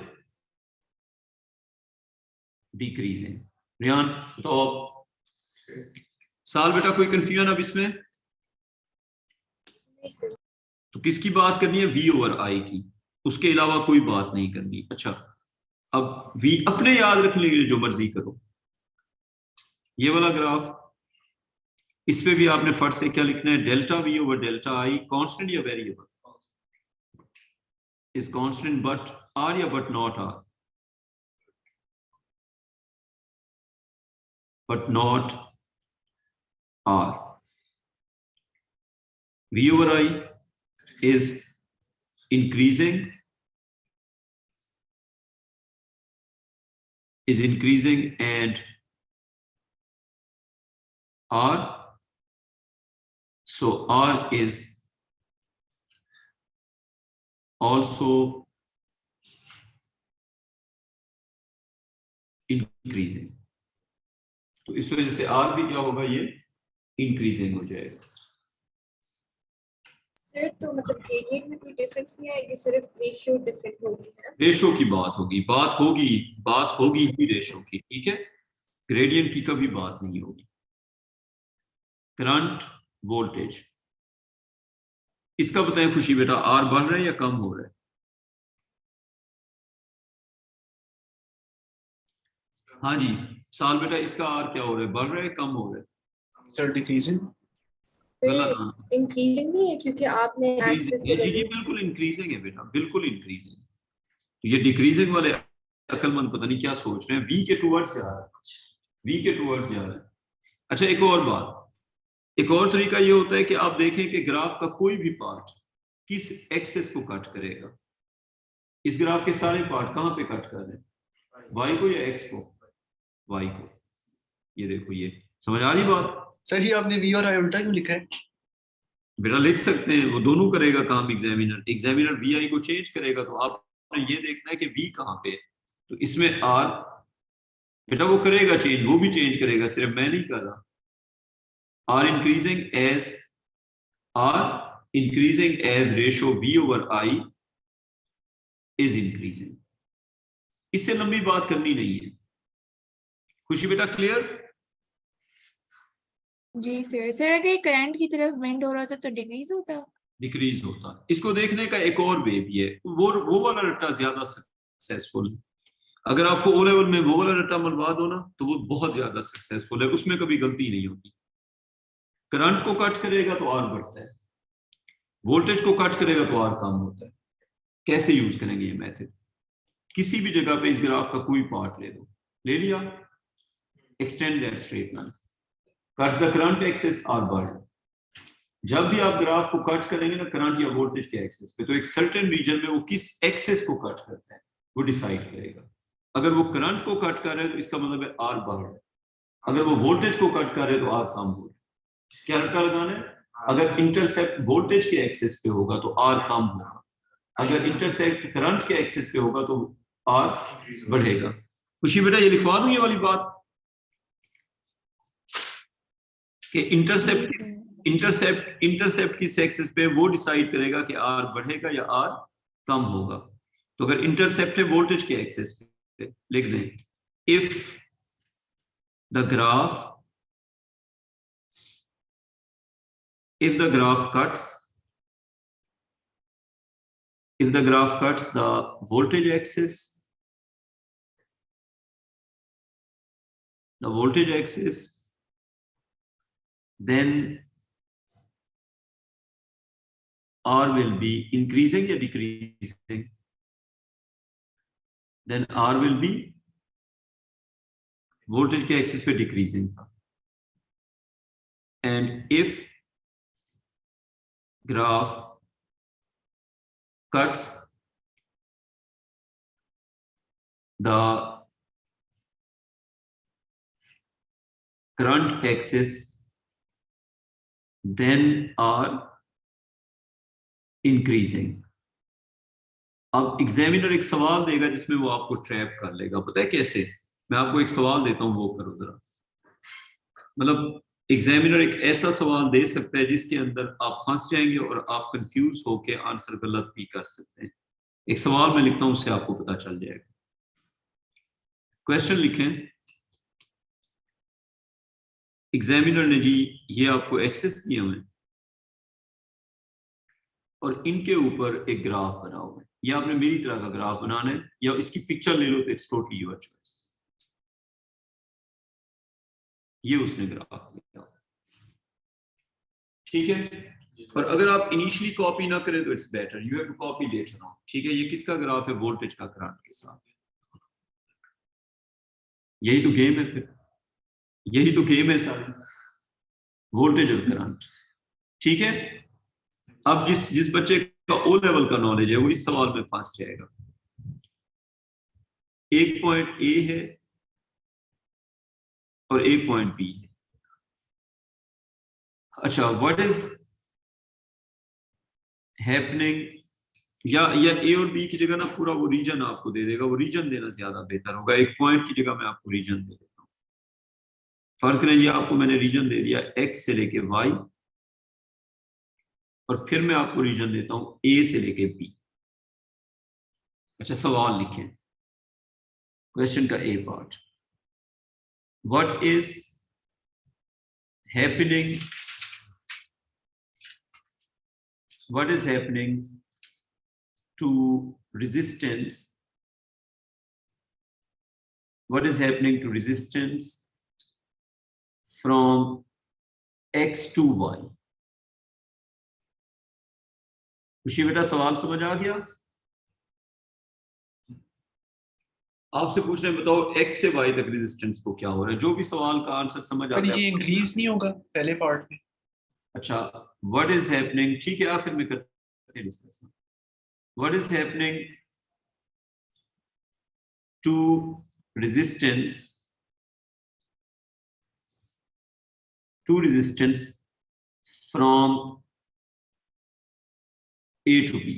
decreasing. रियान तो साल बेटा कोई कंफ्यूजन अब इसमें? नहीं सर। तो किसकी बात करनी है? V over I की, उसके अलावा कोई बात नहीं करनी. अच्छा, अब V अपने याद रखने के लिए जो मर्जी करो. ये वाला ग्राफ, इस पे भी आपने फट से क्या लिखना है? Delta V over delta I constant या variable? Is constant but R या but not R? But not R. V over I is increasing and R, so R is also increasing. तो इस वजह से R भी क्या होगा? ये इंक्रीजिंग हो जाएगा. सर तो मतलब ग्रेडियंट में कोई डिफरेंस नहीं आएगी, सिर्फ रेशियो डिफरेंट होगी है। रेशो की बात होगी ही रेशो की. ठीक है, ग्रेडियंट की कभी बात नहीं होगी. करंट वोल्टेज, इसका बताएं खुशी बेटा, R बढ़ रहा है या कम हो रहा है? हाँ जी साल बेटा, इसका R क्या हो रहा है? बढ़ रहा है, कम हो रहा है? Sir decreasing. गलत. इंक्रीजिंग नहीं है क्योंकि आपने एक्सेस जी जी बिल्कुल इंक्रीजिंग है बेटा, बिल्कुल इंक्रीजिंग. ये डिक्रीजिंग वाले अकलमंद पता नहीं क्या सोच रहे हैं. V के टुवर्ड्स जा रहा है. अच्छा, एक और बात, एक और तरीका ये होता है कि आप देखें कि ग्राफ का कोई भी पार्ट किस एक्सेस को कट करेगा. इस ग्राफ के सारे पार्ट कहां पे कट कर रहे हैं? Y को या X को? Y को. ये देखो, ये समझ आ रही बात? सर ये आपने V और I उल्टा क्यों लिखा है? बेटा लिख सकते हैं, वो दोनों करेगा काम. एग्जामिनर VI को चेंज करेगा, तो आपने ये देखना है कि V कहां पे है. तो इसमें R बेटा वो करेगा चेंज, वो भी चेंज करेगा, सिर्फ मैं नहीं कर रहा. R increasing as ratio V over I is increasing. इससे लंबी बात करनी नहीं है. खुशी बेटा क्लियर? जी सर अगर करंट की तरफ बेंड हो रहा था तो डिक्रीज होता? डिक्रीज होता. इसको देखने का एक और वे भी है. वो वाला रट्टा ज्यादा सक्सेसफुल है. अगर आपको ओ लेवल में वो वाला रट्टा मनवा दो ना, तो वो बहुत ज्यादा सक्सेसफुल है, उसमें कभी गलती नहीं होती. करंट को कट करेगा तो R बढ़ता है, वोल्टेज को कट करेगा तो R कम होता है. कैसे यूज करेंगे ये मेथड? किसी भी जगह पे इस ग्राफ का कोई पार्ट ले लो, ले लिया, extend that straight line, cuts the current axis, R बढ़. जब भी आप ग्राफ को कट करेंगे ना करंट या वोल्टेज के एक्सिस पे, तो एक सर्टेन रीजन में वो किस एक्सिस को कट करता है वो डिसाइड करेगा. अगर वो करंट को कट कर रहे हैं तो इसका मतलब है R बढ़ रहा है. अगर वो वोल्टेज को कट कर रहे हैं तो R कम हो रहा है. क्या रट्टा लगाना है? अगर इंटरसेप्ट वोल्टेज के एक्सिस पे होगा तो R कम होगा, अगर इंटरसेप्ट करंट के एक्सिस पे होगा तो R बढ़ेगा. खुशी बेटा ये लिखवा दूं ये वाली बात कि इंटरसेप्ट किस एक्सिस पे वो डिसाइड करेगा कि R बढ़ेगा या R कम होगा. तो अगर इंटरसेप्ट है वोल्टेज के एक्सिस पे, लिख दें if the graph cuts the voltage axis, then R will be increasing or decreasing? Then R will be voltage के एक्सिस पे डिक्रीजिंग था. and if graph cuts the current axis then are increasing. अब examiner एक सवाल देगा जिसमें वो आपको ट्रैप कर लेगा, पता है कैसे? मैं आपको एक सवाल देता हूँ, वो करो जरा। मतलब एग्जामिनर एक ऐसा सवाल दे सकता है जिसके अंदर आप फंस जाएंगे और आप कंफ्यूज होके आंसर गलत भी कर सकते हैं। एक सवाल मैं लिखता हूँ, उससे आपको पता चल जाएगा। क्वेश्चन लिखें, एग्जामिनर ने जी ये आपको एक्सेस किए हुए और इनके ऊपर एक ग्राफ बना हुआ है, या आपने मेरी तरह का ग्राफ बनाना है या इसकी पिक्चर ले लो, तो इट्स टोटली योर चॉइस। ये उसने ग्राफ लिखा, ठीक है। और अगर आप इनिशियली कॉपी ना करें तो it's better, you have to copy later on, ठीक है। ये किसका ग्राफ है? वोल्टेज का करंट के साथ। यही तो गेम है, फिर यही तो गेम है सारी, वोल्टेज और करंट, ठीक है। अब जिस बच्चे का ओ लेवल का नॉलेज है वो इस सवाल में फंस जाएगा। एक पॉइंट ए है और एक पॉइंट बी है। अच्छा, व्हाट इज हैपनिंग, या ए और बी की जगह ना पूरा वो रीजन आपको दे देगा, वो रीजन देना ज्यादा बेहतर होगा। एक पॉइंट की जगह मैं आपको रीजन दे देता हूँ। फर्ज करें जी आपको मैंने रीजन दे दिया एक्स से लेके वाई, और फिर मैं आपको रीजन देता हूं ए से लेके बी। अच्छा, सवाल लिखें, क्वेश्चन का A part, what is happening, what is happening to resistance, what is happening to resistance from X to Y. खुशी बेटा सवाल समझ आ गया? आपसे पूछ रहे हैं बताओ एक्स से वाई तक रेजिस्टेंस को क्या हो रहा है। जो भी सवाल का आंसर समझ आता है, ये इंक्रीज नहीं होगा पहले पार्ट में। अच्छा, व्हाट इज हैपनिंग, ठीक है, आखिर में करते हैं discuss. What is happening to resistance from A to B.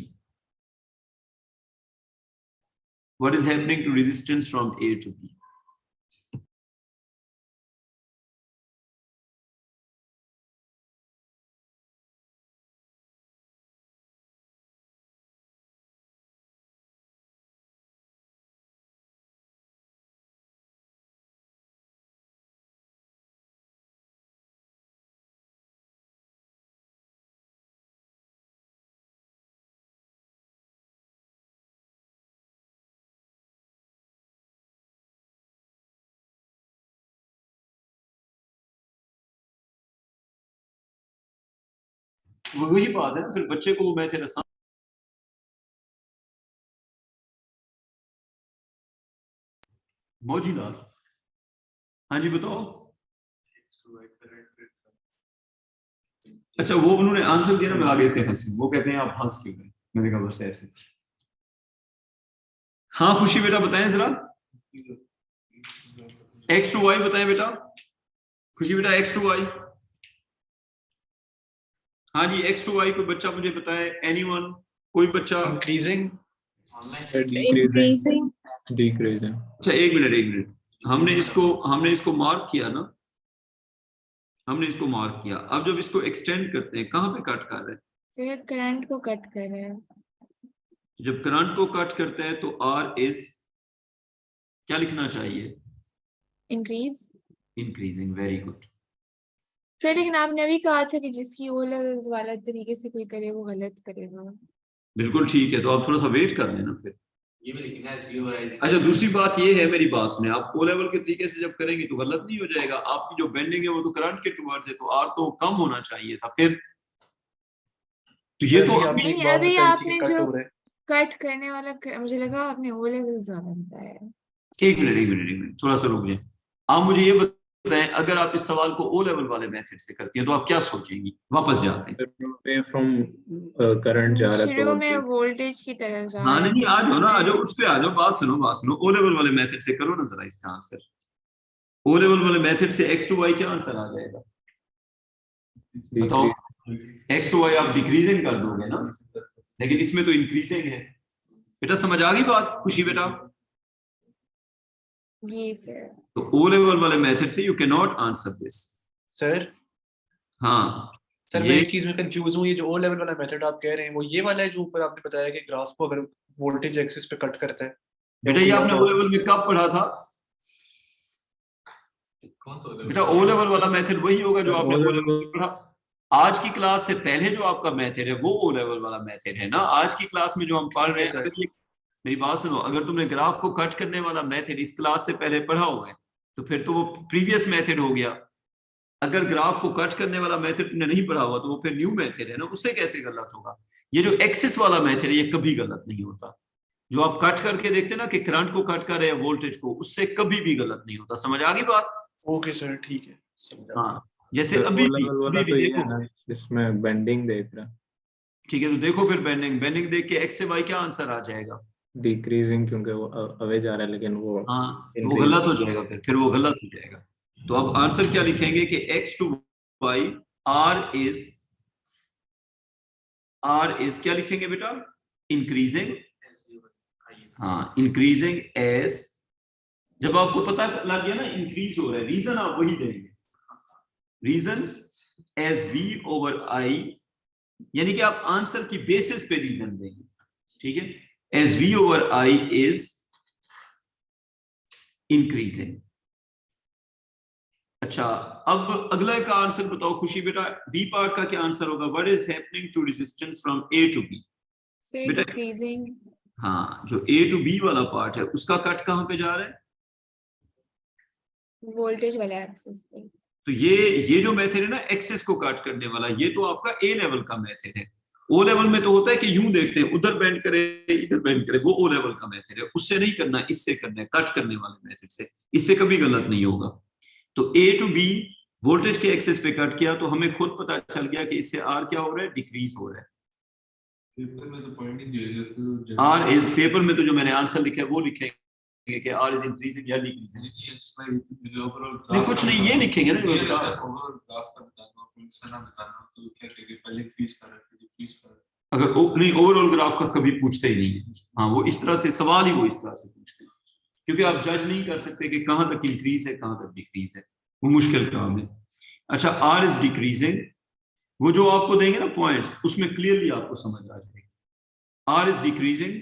What is happening to resistance from A to B? वही बात है ना, फिर बच्चे को वो मैथड आसान। मौजूदा, हाँ जी बताओ। अच्छा, वो उन्होंने आंसर दिया ना, मैं आगे से हंसी, वो कहते हैं आप हंस क्यों गए, मैंने कहा बस ऐसे। हाँ खुशी बेटा बताएं जरा, एक्स टू वाई बताएं बेटा। खुशी बेटा एक्स टू वाई, हाँ जी एक्स टू वाई, कोई बच्चा मुझे बताए, एनीवन, कोई बच्चा? Increasing, decreasing, decreasing. अच्छा एक मिनट, हमने इसको मार्क किया ना, हमने इसको मार्क किया। अब जब इसको एक्सटेंड करते हैं, कहाँ पे कट कर रहे हैं? सर करंट को कट कर रहे हैं। जब करंट को कट करते हैं तो आर इज, क्या लिखना चाहिए? Increasing, very good. सर लेकिन आपने अभी कहा था कि जिसकी ओ लेवल्स वाला तरीके से कोई करे वो गलत करेगा। बिल्कुल ठीक है, तो आप थोड़ा सा वेट कर लेना फिर। ये भी लिखना है। अच्छा दूसरी बात ये है, मेरी बात सुने, आप ओ लेवल के तरीके से जब करेंगे तो गलत नहीं हो जाएगा। आपकी जो बेंडिंग है वो तो करंट के टुवर्ड्स है, तो आर तो कम होना चाहिए था फिर। तो ये तो नहीं, अभी आपने जो कट करने वाला मुझे लगा आपने ओ लेवल्स वाला बताया। एक मिनट, थोड़ा सा रुक जाए। आप मुझे ये बताएं, अगर आप इस सवाल को ओ लेवल वाले मेथड से करती हैं तो आप क्या सोचेंगी? वापस जाते हैं। वे फ्रॉम करंट जा रहा है शुरू में तो वोल्टेज की तरफ जा हाँ रहा है नहीं, तो आ जाओ ना, आ जाओ, शुरू उस पे आ जाओ, बात सुनो, ओ लेवल वाले मेथड से करो ना जरा इसका आंसर। ओ लेवल वाले मेथड से x टू y क्या आंसर आ जाएगा बताओ? x टू y आप डिक्रीजिंग कर दोगे ना, लेकिन इसमें तो इंक्रीजिंग है। बेटा समझ आ गई बात खुशी बेटा? में जी सर। तो ओ लेवल वाले मेथड से you can not answer this. Sir हाँ सर मैं ये एक चीज में कंफ्यूज हूँ, ये जो ओ लेवल वाला मेथड आप कह रहे हैं वो ये वाला है जो ऊपर आपने बताया कि ग्राफ को अगर वोल्टेज एक्सिस पे कट करता है, या बेटा ये कोई आपने और ओ बात है? लेवल में कब पढ़ा था कौन सा level? बेटा? ओ लेवल वाला मेथड वही होगा जो आपने O ओ level लेवल में पढ़ा। आज की क्लास से पहले जो आपका मेथड है वो ओ लेवल वाला मेथड है ना। आज की क्लास में जो हम पढ़ रहे हैं, सर। अगर ये मेरी बात सुनो, अगर तुमने ग्राफ को कट करने वाला मेथड इस क्लास से पहले पढ़ा हुआ है तो फिर तो वो प्रीवियस मेथड हो गया। अगर ग्राफ को कट करने वाला मेथड तुमने नहीं पढ़ा हुआ तो वो फिर न्यू मेथड है ना, उससे कैसे गलत होगा? ये जो एक्सिस वाला मेथड है ये कभी गलत नहीं होता। जो आप कट करके देखते हैं ना कि करंट को कट कर रहे हैं वोल्टेज को, उससे कभी भी गलत नहीं होता। समझ आ गई बात? ओके सर ठीक है, समझा। हाँ जैसे O अभी level वाला तो भी ये देखो, है ना जिसमें बेंडिंग देख रहा है, ठीक है, तो देखो फिर बेंडिंग देख के एक्स से वाई क्या आंसर आ जाएगा? डिक्रीजिंग, क्योंकि वो अवे जा रहा है लेकिन वो हाँ तो वो increase गलत हो जाएगा, फिर वो गलत हो जाएगा। तो अब आंसर क्या लिखेंगे कि X to Y R is क्या लिखेंगे बेटा? इंक्रीजिंग। हाँ इंक्रीजिंग एज, जब आपको पता लग गया ना इंक्रीज हो रहा है, रीजन आप वही देंगे, reason as V over I, यानी कि आप आंसर की बेसिस पे रीजन देंगे, ठीक है? As V over I is increasing. अच्छा अब अगला का आंसर बताओ खुशी बेटा, बी पार्ट का क्या आंसर होगा? What is happening to resistance from A to B? Sir बेटा डिक्रीजिंग। हाँ, जो ए टू बी वाला पार्ट है उसका कट कहां पे जा रहा है? वोल्टेज वाले एक्सिस पे। तो ये जो मेथड है ना एक्सिस को कट करने वाला, ये तो आपका ए लेवल का मेथड है। ओ लेवल में तो होता है कि यूं देखते हैं, उधर बेंड करे इधर बेंड करे, वो ओ लेवल का मेथड है। उससे नहीं करना, इससे करना है, कट करने वाले मेथड से। इससे कभी गलत नहीं होगा। तो ए टू बी वोल्टेज के एक्सिस पे कट किया तो हमें खुद पता चल गया कि इससे आर क्या हो रहा है? डिक्रीज हो रहा है। पेपर में तो पॉइंट नहीं आर इज, पेपर में तो जो मैंने आंसर लिखा है वो लिखेंगे कि आर इज इंक्रीजिंग या डिक्रीजिंग। नहीं कुछ नहीं, ये लिखेंगे ना। अगर नहीं, ओवरऑल ग्राफ का कभी पूछते ही नहीं है। हाँ वो इस तरह से सवाल ही वो इस तरह से पूछते हैं, क्योंकि आप जज नहीं कर सकते कि कहां तक इंक्रीज है कहां तक डिक्रीज है, वो मुश्किल काम है। अच्छा आर इज डिक्रीजिंग, वो जो आपको देंगे ना पॉइंट्स, उसमें क्लियरली आपको समझ आ जाएगा। R is decreasing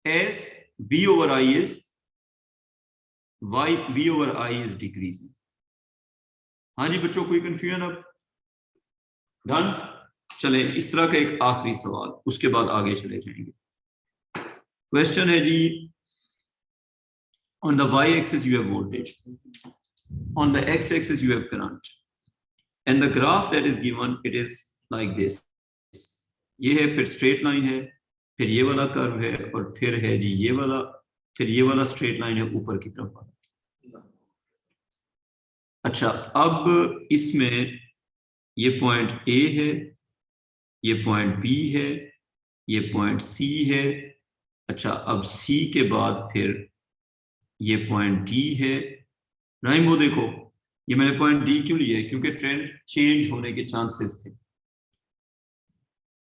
as V over I is why, V over I is decreasing. हाँ जी बच्चों, कोई कंफ्यूजन? अब डन। चले इस तरह का एक आखिरी सवाल, उसके बाद आगे चले जाएंगे। क्वेश्चन है जी, on the y axis you have voltage, on the x axis you have current, and the graph that is given it is like this। ये है, फिर स्ट्रेट लाइन है, फिर ये वाला कर्व है, और फिर है जी ये वाला, फिर ये वाला स्ट्रेट लाइन है ऊपर की तरफ वाला। अच्छा अब इसमें ये पॉइंट A है, ये पॉइंट B है, ये पॉइंट C है। अच्छा अब C के बाद फिर ये पॉइंट D है। राइम वो देखो, ये मैंने पॉइंट D क्यों लिया है? क्योंकि ट्रेंड चेंज होने के चांसेस थे।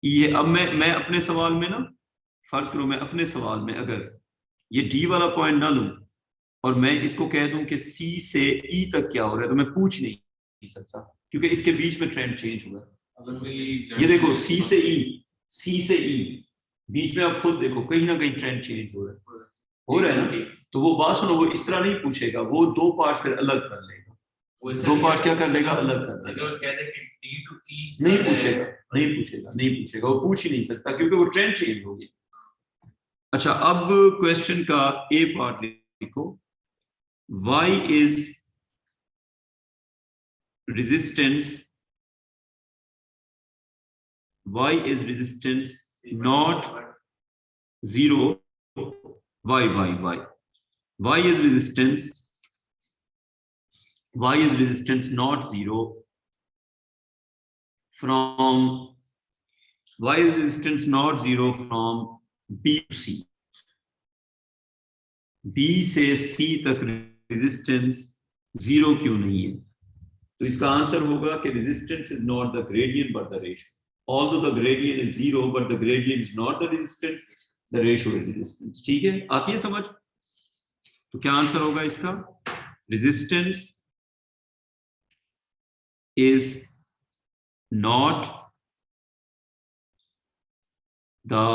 ये अब मैं अपने सवाल में ना, फर्ज करो मैं अपने सवाल में अगर ये D वाला पॉइंट ना लूं और मैं इसको कह दूं कि C से E तक क्या हो रहा है, तो मैं पूछ नहीं सकता, क्योंकि इसके बीच में ट्रेंड चेंज हुआ है। ये देखो C से E बीच में, आप खुद देखो कहीं ना कहीं ट्रेंड चेंज हो रहा है ना। तो वो बात सुनो, वो इस तरह नहीं पूछेगा, वो दो पार्ट फिर अलग कर लेगा। दो पार्ट क्या कर लेगा? अलग कर लेगा। नहीं पूछेगा, वो पूछ ही नहीं सकता क्योंकि वो ट्रेंड चेंज हो गई। अच्छा अब क्वेश्चन का ए पार्ट लिखो, y is resistance not 0, y is resistance why is resistance not zero from why is resistance not zero from B to C? B से C तक resistance zero क्यों नहीं है? तो इसका आंसर होगा कि resistance is not the gradient but the ratio. Although the gradient is zero, but the gradient is not the resistance, the ratio is resistance. ठीक है, आती है समझ? तो क्या आंसर होगा इसका? Resistance is not the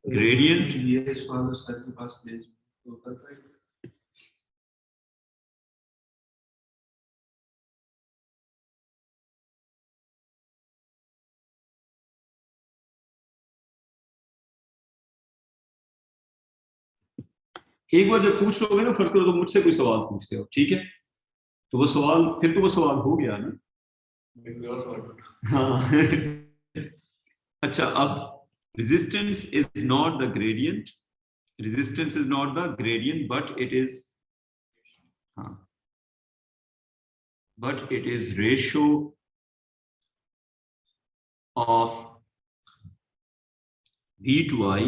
gradient ये इस वाले सर के पास ले तो perfect. एक बार जब पूछ लोगे ना, फर्ज करो तो मुझसे कोई सवाल पूछते हो, ठीक है, तो वो सवाल फिर तो वो सवाल हो गया ना। हाँ अच्छा, अब resistance is not the gradient, resistance is not the gradient, but it is ratio of V to I.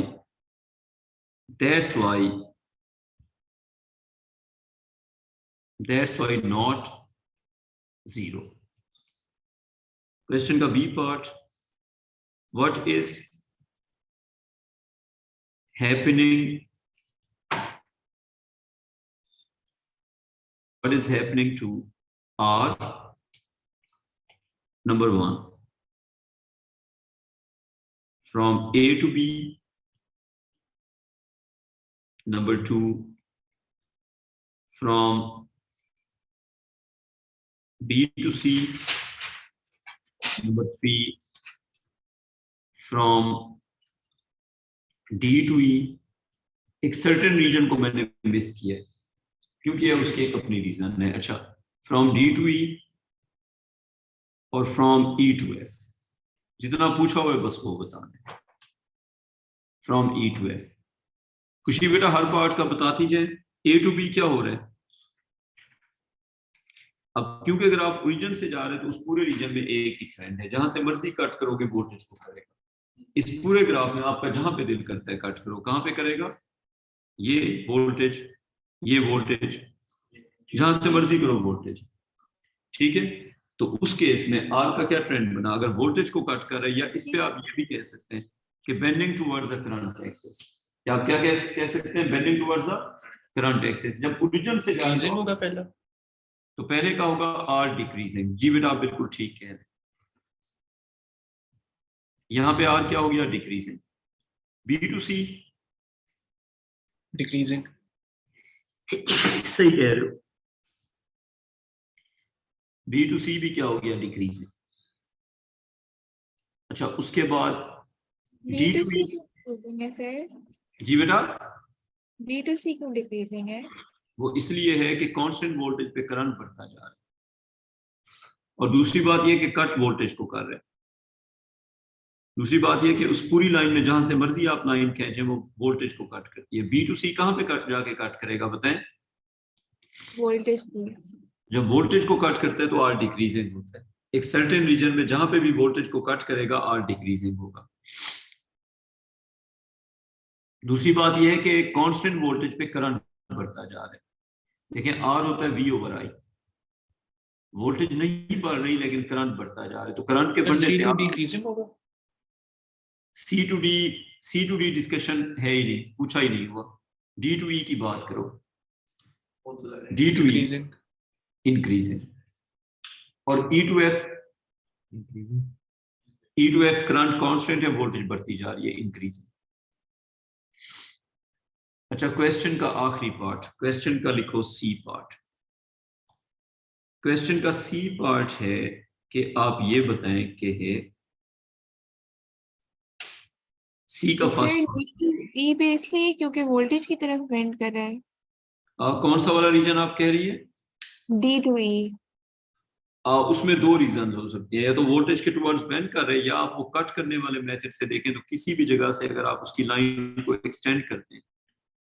That's why not zero. Question का B part, what is happening to R? Number one, from A to B. Number two, from B to C. Number three, from D to E. एक certain reason को मैंने miss किया है, क्योंकि उसकी एक अपनी रीजन है। अच्छा, फ्रॉम D to E और फ्रॉम E to F, जितना पूछा हुआ है बस वो बताना है। फ्रॉम E to F, खुशी बेटा हर पार्ट का बताती जाए। A to B क्या हो रहा है? अब क्योंकि अगर आप ओरिजिन से जा रहे हैं तो उस पूरे रीजन में एक ही ट्रेंड है, जहां से मर्जी कट करोगे वोल्टेज को करेगा। इस पूरे ग्राफ में आपका जहां पे दिल करता है कट करो, कहां पे करेगा? ये वोल्टेज, जहां से मर्जी करो वोल्टेज, ठीक है। तो उस केस में आर का क्या ट्रेंड बना? अगर वोल्टेज को कट कर रहे हैं, या इस पे आप ये भी कह सकते हैं कि bending towards the current axis, या आप क्या कह सकते हैं? Bending towards the current axis. जब ओरिजिन से डिक्रीजिंग होगा पहला, तो पहले का होगा आर डिक्रीजिंग। जी बेटा आप बिल्कुल ठीक कह रहे हैं, यहाँ पे आर क्या हो गया? Decreasing. B to C decreasing, सही कह रहे हो। बी टू सी भी क्या हो गया? डिक्रीजिंग। अच्छा, उसके बाद डी टू B2C क्यों डिक्रीजिंग है सर? जी बेटा B2C क्यों डिक्रीजिंग है? वो इसलिए है कि कांस्टेंट वोल्टेज पे करंट बढ़ता जा रहा है, और दूसरी बात ये कि कट वोल्टेज को कर रहे हैं। दूसरी बात ये कि उस पूरी लाइन में जहां से मर्जी आप लाइन खींचें वो वोल्टेज को कट करती है। बी टू सी कहां पे जाके कट करेगा बताएं? वोल्टेज को। जब वोल्टेज को कट करते हैं तो आर डिक्रीजिंग होता है। एक सर्टेन रीजन में जहां पे भी वोल्टेज को कट करेगा आर डिक्रीजिंग होगा। दूसरी बात यह है कि कांस्टेंट वोल्टेज पे करंट बढ़ता जा रहा है। देखिए आर होता है V over I, वोल्टेज नहीं बढ़ रही लेकिन करंट बढ़ता जा रहा है। तो करंट के बढ़ने से डिक्रीजिंग होगा। C to D डिस्कशन है ही नहीं, पूछा ही नहीं हुआ। D to E की बात करो, D to E इंक्रीजिंग, और E to F current constant है, वोल्टेज बढ़ती जा रही है, इंक्रीजिंग। अच्छा, क्वेश्चन का आखिरी पार्ट, क्वेश्चन का लिखो C पार्ट। क्वेश्चन का C पार्ट है कि आप ये बताएं कि है C का फर्स्ट E पे इसलिए क्योंकि वोल्टेज की तरफ बेंड कर रहा है। कौन सा वाला रीजन आप कह रही है? D to E। उसमें दो रीजन हो सकते हैं, या तो वोल्टेज के टुवर्ड्स बेंड कर रहे हैं, या आप वो कट करने वाले मेथड से देखें तो किसी भी जगह से अगर आप उसकी लाइन को एक्सटेंड करते हैं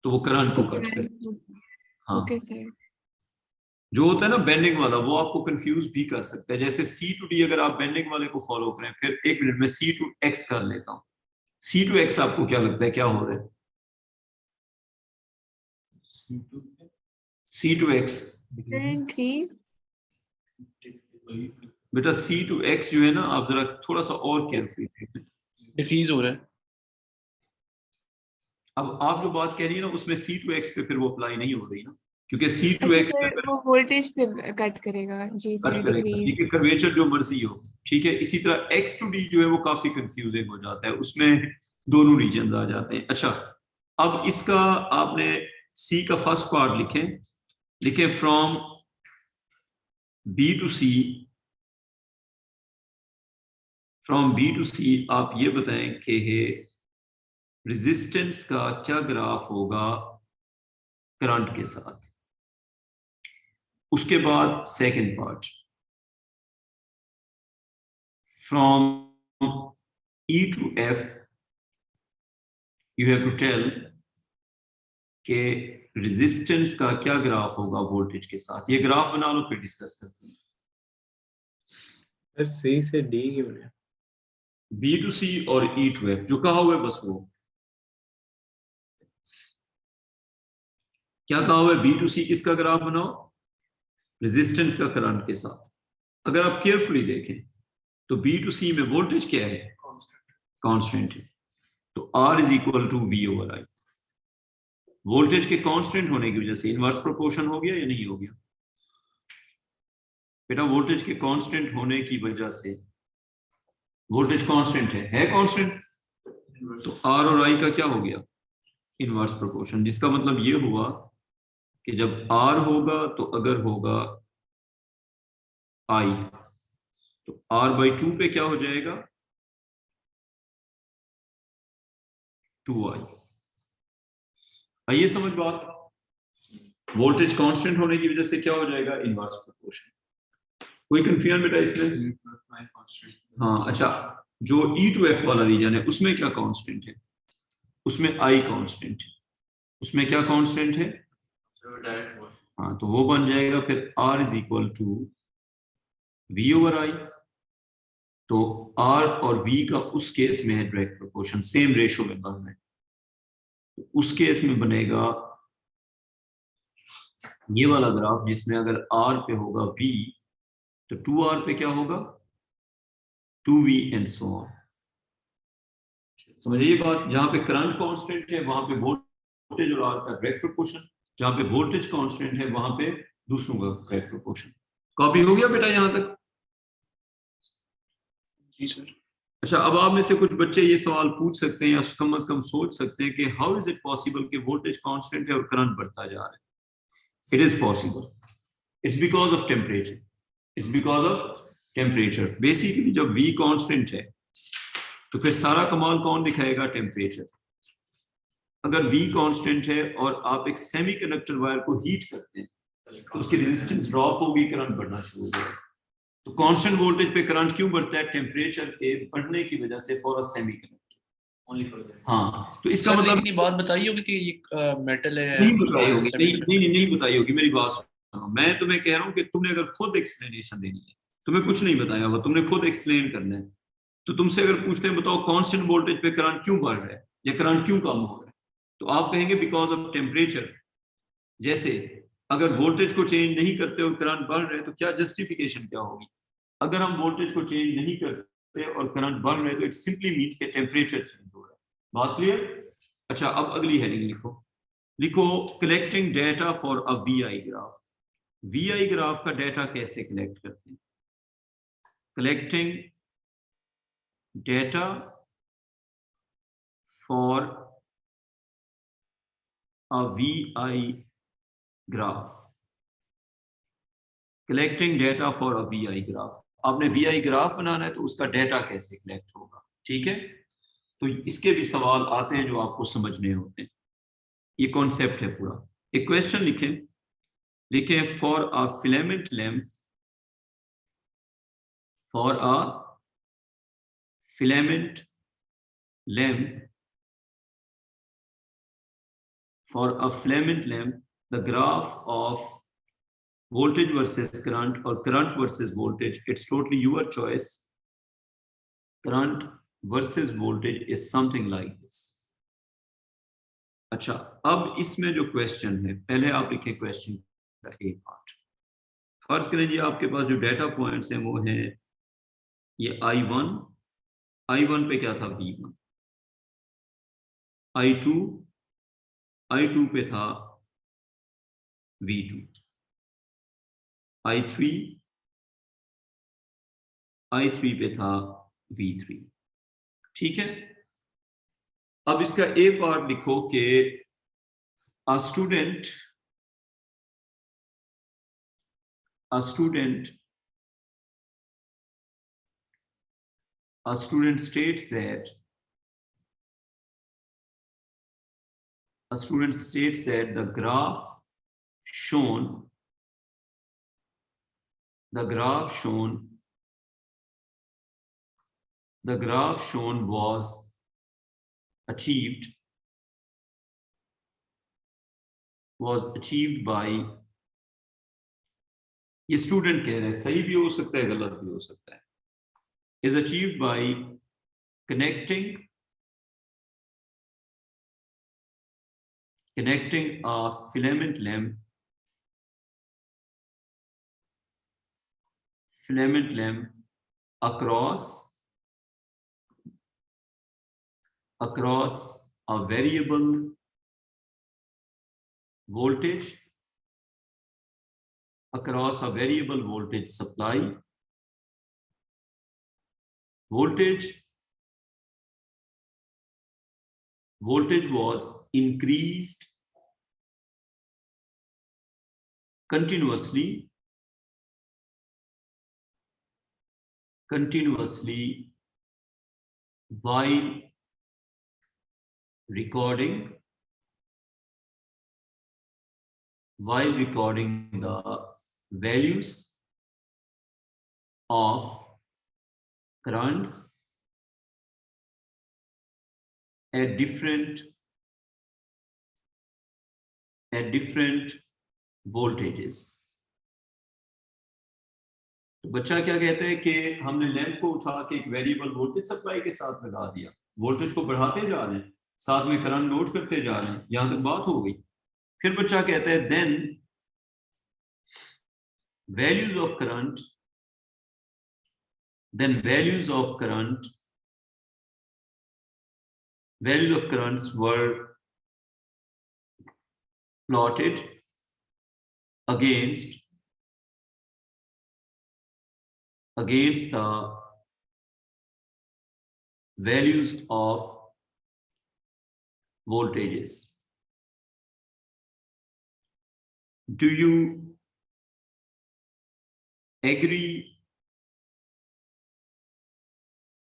तो वो करंट को कट करते हैं। हाँ, ओके सर। जो होता है ना बेंडिंग वाला, वो आपको कंफ्यूज भी कर सकता है। जैसे C to D अगर आप बेंडिंग वाले को फॉलो करें, फिर एक मिनट में C to X कर लेता हूँ। C to X आपको क्या लगता है क्या हो रहा है? C to X increase. बेटा, C to X जो है ना, आप जरा थोड़ा सा और केयरफुली देखें। डिक्रीज हो रहा है। अब आप जो बात कह रही है ना, उसमें C to X पे फिर वो अप्लाई नहीं हो रही ना, क्योंकि C to अच्छा, X पे फिर वो वोल्टेज पे कट करेगा जी कट से करेगा, डिक्रीज। ठीक है, कर्वेचर जो मर्जी हो, ठीक है। इसी तरह X to D जो है वो काफी कंफ्यूजिंग हो जाता है, उसमें दोनों रीजन आ जाते हैं। अच्छा, अब इसका आपने C का फर्स्ट पार्ट लिखे from B to C, from B to C आप ये बताएं कि रेजिस्टेंस का क्या ग्राफ होगा करंट के साथ। उसके बाद second part, from E to F you have to tell कि रेजिस्टेंस का क्या ग्राफ होगा वोल्टेज के साथ। ये ग्राफ बना लो, फिर डिस्कस करते हैं। फिर C से D क्यों नहीं? B to C और E to F जो कहा हुआ है बस वो क्या कहा हुआ है। B to C किसका ग्राफ बनाओ? रेजिस्टेंस का करंट के साथ। अगर आप केयरफुली देखें तो B to C में वोल्टेज क्या है? कांस्टेंट है। तो R is equal to V over I। Voltage के कांस्टेंट होने की वजह से इनवर्स प्रोपोर्शन हो गया या नहीं हो गया? बेटा, वोल्टेज के कांस्टेंट होने की वजह से वोल्टेज कांस्टेंट है कांस्टेंट, तो R और I का क्या हो गया? Inverse proportion. जिसका मतलब ये हुआ कि जब R होगा तो अगर होगा I, तो R/2 पे क्या हो जाएगा? 2I। आइए समझ बात, वोल्टेज कांस्टेंट होने की वजह से क्या हो जाएगा? Inverse proportion. कोई कंफ्यूजन बेटा इसमें? हाँ, अच्छा, जो E to F वाला रीजन है उसमें क्या कांस्टेंट है? उसमें I कांस्टेंट है। उसमें क्या कांस्टेंट है? हाँ, तो वो बन जाएगा फिर R is equal to V over I। तो R और V का उस केस में है डायरेक्ट प्रोपोर्शन, सेम रेशो में बनना है। तो उस केस में बनेगा ये वाला ग्राफ, जिसमें अगर R पे होगा V तो 2R पे क्या होगा? 2V and so on. समझिए ये बात, जहां पे करंट कांस्टेंट है वहां पे वोल्टेज और R का डायरेक्ट प्रोपोर्शन, जहां पे वोल्टेज कांस्टेंट है वहां पे दूसरों का डायरेक्ट प्रोपोर्शन। कॉपी हो गया बेटा यहां तक? जी सर। अच्छा, अब आप में से कुछ बच्चे ये सवाल पूछ सकते हैं या कम से कम सोच सकते हैं कि हाउ इज इट पॉसिबल कि वोल्टेज कांस्टेंट है और करंट बढ़ता जा रहा है? It is possible, it's because of temperature. It's because of temperature. Basically जब V कांस्टेंट है तो फिर सारा कमाल कौन दिखाएगा? टेम्परेचर। अगर V कांस्टेंट है और आप एक सेमीकंडक्टर वायर को हीट करते हैं तो उसकी रेजिस्टेंस ड्रॉप होगी, करंट बढ़ना शुरू हो जाएगा। तो कांस्टेंट वोल्टेज पे करंट क्यों बढ़ता है? टेम्परेचर के बढ़ने की वजह से फॉर अ सेमीकंडक्टर। हाँ, तो इसका सर मतलब लेकिन ये बात बताई होगी कि ये मेटल है। नहीं बताई होगी, नहीं बताई होगी। मेरी बात सुनो, मैं तुम्हें कह रहा हूँ कि तुमने अगर खुद एक्सप्लेनेशन देनी है, तुम्हें कुछ नहीं बताया हुआ, तुमने खुद एक्सप्लेन करना है। तो तुमसे अगर पूछते हैं बताओ कांस्टेंट वोल्टेज पे करंट क्यों बढ़ रहा है या करंट क्यों कम हो रहा है, तो आप कहेंगे बिकॉज ऑफ टेम्परेचर। जैसे अगर वोल्टेज को चेंज नहीं करते और करंट बढ़ रहे हैं तो क्या जस्टिफिकेशन क्या होगी? अगर हम वोल्टेज को चेंज नहीं करते और करंट बढ़ रहे हैं तो इट सिंपली मींस के टेम्परेचर चेंज हो रहा है। बात क्लियर? अच्छा, अब अगली हेडिंग लिखो collecting data for a VI graph. VI graph का डेटा कैसे कलेक्ट करते हैं? Collecting data for a VI graph. Collecting data for a VI graph. आपने VI ग्राफ बनाना है तो उसका डेटा कैसे कलेक्ट होगा, ठीक है? तो इसके भी सवाल आते हैं जो आपको समझने होते हैं। ये कॉन्सेप्ट है पूरा। एक क्वेश्चन लिखें for a filament lamp, for a filament lamp, for a filament lamp the graph of voltage versus current or current versus voltage, it's totally your choice. Current versus voltage is something like this. अच्छा, अब इसमें जो question है, पहले आप लिखें question का एक पार्ट। फर्ज करें जी आपके पास जो डेटा पॉइंट्स हैं वो हैं ये I1 पे क्या था V1, I2 पे था V2, I3 पे था V3। ठीक है, अब इसका ए पार्ट लिखो कि a student states that the graph shown was achieved by, ये स्टूडेंट कह रहे हैं, सही भी हो सकता है गलत भी हो सकता है, is achieved by connecting a filament lamp across a variable voltage supply. Voltage was increased continuously while recording the values of currents at different voltages। तो बच्चा क्या कहता है कि हमने लैंप को उठा के एक वेरिएबल वोल्टेज सप्लाई के साथ लगा दिया, वोल्टेज को बढ़ाते जा रहे हैं, साथ में करंट नोट करते जा रहे हैं, यहां तक बात हो गई। फिर बच्चा कहता है then values of currents were plotted against the values of voltages. Do you agree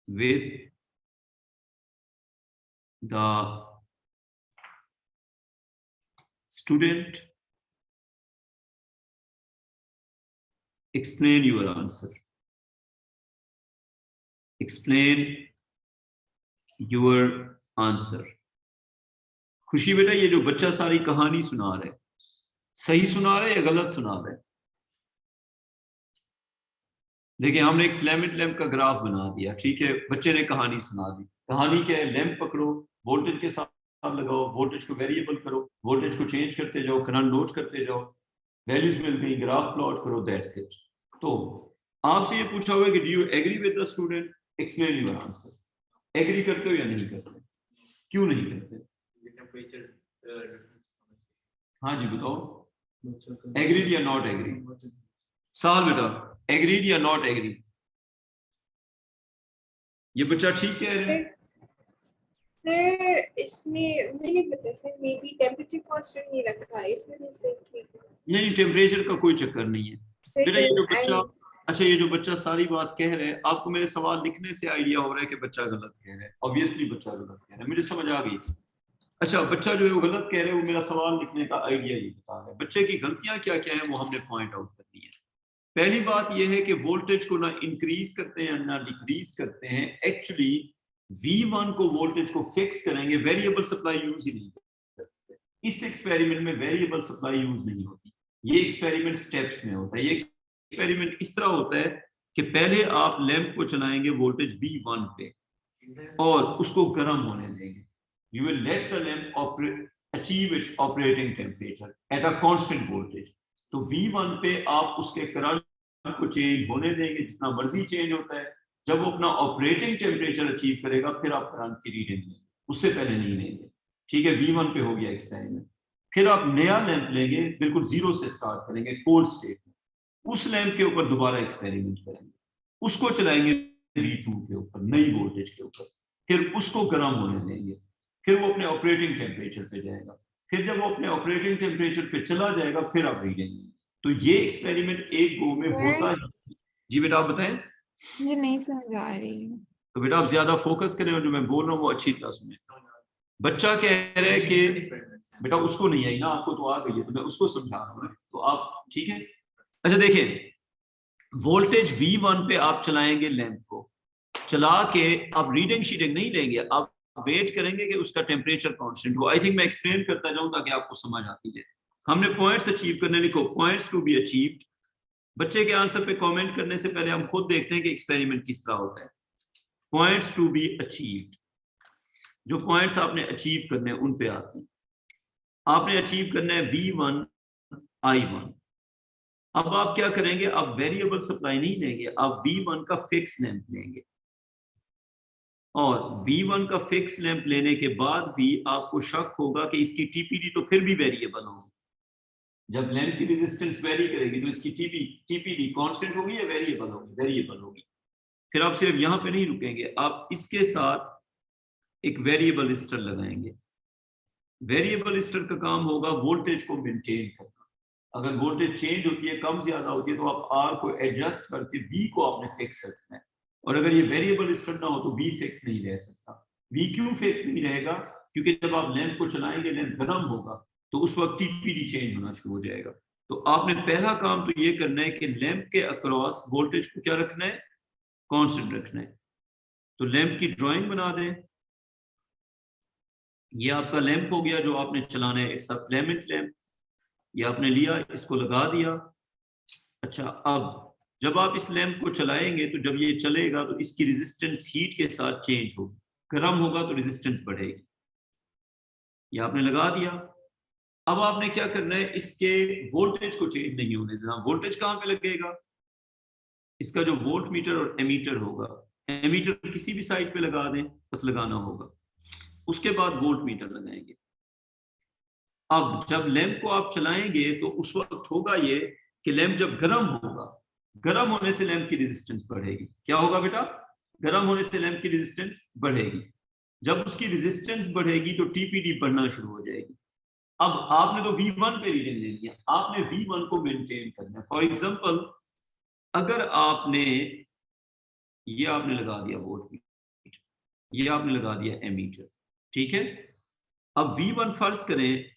with the student? Explain your answer. Explain your answer. खुशी बेटा, ये जो बच्चा सारी कहानी सुना रहा है, सही सुना रहा है या गलत सुना रहा है? देखिए, हमने एक फिलामेंट लैंप का ग्राफ बना दिया, ठीक है, बच्चे ने कहानी सुना दी। कहानी क्या है? लैंप पकड़ो, वोल्टेज के साथ लगाओ, वोल्टेज को वेरिएबल करो, वोल्टेज को चेंज करते जाओ, करंट नोट करते जाओ, वैल्यूज मिल गई, ग्राफ प्लॉट करो, दैट्स इट। तो आपसे ये पूछा हुआ है कि do you agree with the student? Explain your answer. Agree करते हो या नहीं करते? क्यों नहीं करते? हाँ जी बताओ, एग्रीड या नॉट एग्री? साल बेटा, एग्रीड या नॉट एग्री? ये बच्चा ठीक कह रहे हैं? सर इसमें मुझे नहीं पता sir, may be temperature constant नहीं रखा है इस वजह से। ठीक है, नहीं, टेम्परेचर का कोई चक्कर नहीं है बेटा। ये जो बच्चा, अच्छा ये जो बच्चा सारी बात कह रहा है, आपको मेरे सवाल लिखने से आइडिया हो रहा है कि बच्चा गलत कह रहा है। ऑब्वियसली बच्चा गलत कह रहा है, मुझे समझ आ गई। अच्छा, बच्चा जो है वो गलत कह रहा है, वो मेरा सवाल लिखने का आइडिया ये बता रहा है। बच्चे की गलतियां क्या क्या है वो हमने पॉइंट आउट करनी है। पहली बात ये है कि वोल्टेज को ना इंक्रीज करते हैं ना डिक्रीज करते हैं। एक्चुअली V1 को वोल्टेज को फिक्स करेंगे, वेरिएबल सप्लाई यूज ही नहीं करते। इस एक्सपेरिमेंट में वेरिएबल सप्लाई यूज नहीं होती। ये एक्सपेरिमेंट स्टेप्स में होता है। ये एक्सपेरिमेंट इस तरह होता है कि पहले आप लैंप को चलाएंगे वोल्टेज V1 पे और उसको गर्म होने देंगे। You will let the lamp achieve it's operating temperature at a constant voltage. तो V1 पे आप उसके करंट को चेंज होने देंगे जितना मर्जी चेंज होता है। जब वो अपना ऑपरेटिंग टेम्परेचर अचीव करेगा फिर आप करंट की रीडिंग लेंगे, उससे पहले नहीं लेंगे। ठीक है, V1 पे हो गया एक्सपेरिमेंट। फिर आप नया लैंप लेंगे, बिल्कुल जीरो से स्टार्ट करेंगे कोल्ड स्टेट में, उस लैंप के ऊपर दोबारा एक्सपेरिमेंट करेंगे, उसको चलाएंगे V2 के ऊपर नई वोल्टेज के ऊपर, फिर उसको गर्म होने देंगे, फिर वो अपने ऑपरेटिंग टेम्परेचर पे जाएगा। फिर जब वो अपने ऑपरेटिंग टेम्परेचर पे चला जाएगा फिर आप रीडिंग लेंगे। तो ये एक्सपेरिमेंट एक गो में होता है। जी बेटा आप बताएं। मुझे नहीं समझ आ रही। तो बेटा आप ज्यादा फोकस करें और जो मैं बोल रहा हूँ वो अच्छी तरह सुने। बच्चा कह रहे हैं कि बेटा उसको नहीं आई ना, आपको तो आ गई है, तो मैं उसको समझा रहा हूँ, तो आप ठीक है। अच्छा देखिए, वोल्टेज V1 पे आप चलाएंगे लैंप को, चला के आप रीडिंग शीडिंग नहीं लेंगे, आप वेट करेंगे कि उसका टेम्परेचर कांस्टेंट हो। आई थिंक मैं एक्सप्लेन करता जाऊं ताकि आपको समझ आती जाए। हमने पॉइंट्स अचीव करने, लिखो पॉइंट्स टू बी अचीव्ड। बच्चे के आंसर पे कमेंट करने से पहले हम खुद देखते हैं कि एक्सपेरिमेंट किस तरह होता है। पॉइंट्स टू बी अचीव्ड, जो पॉइंट्स आपने अचीव करने हैं उन पे आते हैं। आपने अचीव करना है V1 I1। अब आप क्या करेंगे, आप वेरिएबल सप्लाई नहीं लेंगे, आप V1 का फिक्स लैंप लेंगे और V1 का फिक्स लैंप लेने के बाद भी आपको शक होगा कि इसकी टीपीडी तो फिर भी वेरिएबल होगी। जब लैंप की रेजिस्टेंस वेरी करेगी तो इसकी टीपीडी कांस्टेंट होगी या वेरिएबल होगी? वेरिएबल होगी। फिर आप सिर्फ यहां पे नहीं रुकेंगे, आप इसके साथ एक वेरिएबल रजिस्टर लगाएंगे। वेरिएबल रजिस्टर का काम होगा वोल्टेज को मेंटेन करना। अगर वोल्टेज चेंज होती है, कम ज्यादा होती है, तो आप R को एडजस्ट करके V को आपने फिक्स रखना है। और अगर ये वेरिएबल रजिस्टर ना हो तो V फिक्स नहीं रह सकता। V क्यों फिक्स नहीं रहेगा? क्योंकि जब आप लैंप को चलाएंगे, लैंप गर्म होगा तो उस वक्त टीपीडी चेंज होना शुरू हो जाएगा। तो आपने पहला काम तो ये करना है कि लैंप के अक्रॉस वोल्टेज को क्या रखना है? कांस्टेंट रखना है। तो लैंप की ड्राइंग बना दें। ये आपका लैंप हो गया जो आपने चलाना है, इट्स अ फिलामेंट लैंप। ये आपने लिया, इसको लगा दिया। अच्छा, अब जब आप इस लैंप को चलाएंगे तो जब ये चलेगा तो इसकी रेजिस्टेंस हीट के साथ चेंज होगी। गर्म होगा तो रेजिस्टेंस बढ़ेगी। ये आपने लगा दिया। अब आपने क्या करना है, इसके वोल्टेज को चेंज नहीं होने देना। वोल्टेज कहाँ पे लगेगा? इसका जो वोल्ट मीटर और एमीटर होगा, एमीटर किसी भी साइड पे लगा दें, बस लगाना होगा। उसके बाद वोल्ट मीटर लगाएंगे। अब जब लैंप को आप चलाएंगे तो उस वक्त होगा ये कि लैंप जब गर्म होगा, गर्म होने से लैंप की रेजिस्टेंस बढ़ेगी। क्या होगा बेटा? गर्म होने से लैंप की रेजिस्टेंस बढ़ेगी। जब उसकी रेजिस्टेंस बढ़ेगी तो टीपीडी बढ़ना शुरू हो जाएगी। अब आपने तो V1 पे रीडिंग ले लिया, आपने V1 को मेंटेन करना है। फॉर एग्जांपल, अगर आपने ये आपने लगा दिया वोल्ट मीटर, ये आपने लगा दिया एमीटर, ठीक है। अब V1 फर्ज करें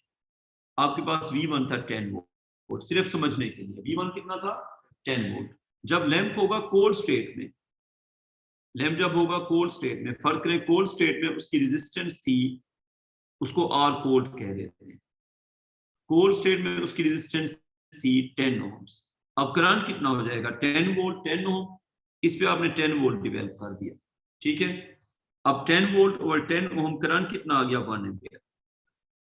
आपके पास V1 था 10 वोल्ट, सिर्फ समझने के लिए V1 कितना था? 10 वोल्ट। जब लैंप होगा कोल्ड स्टेट में, लैंप जब होगा कोल्ड स्टेट में, फर्ज करें कोल्ड स्टेट में उसकी रेजिस्टेंस थी, उसको R कोल्ड कह देते हैं। कोल्ड स्टेट में उसकी रेजिस्टेंस थी 10 ओम्स। अब करंट कितना हो जाएगा? 10 वोल्ट 10 ओम। इस पे आपने 10 वोल्ट डेवलप कर दिया, ठीक है। अब 10 वोल्ट और 10 ओम करंट कितना आ गया? 1 एम्पियर।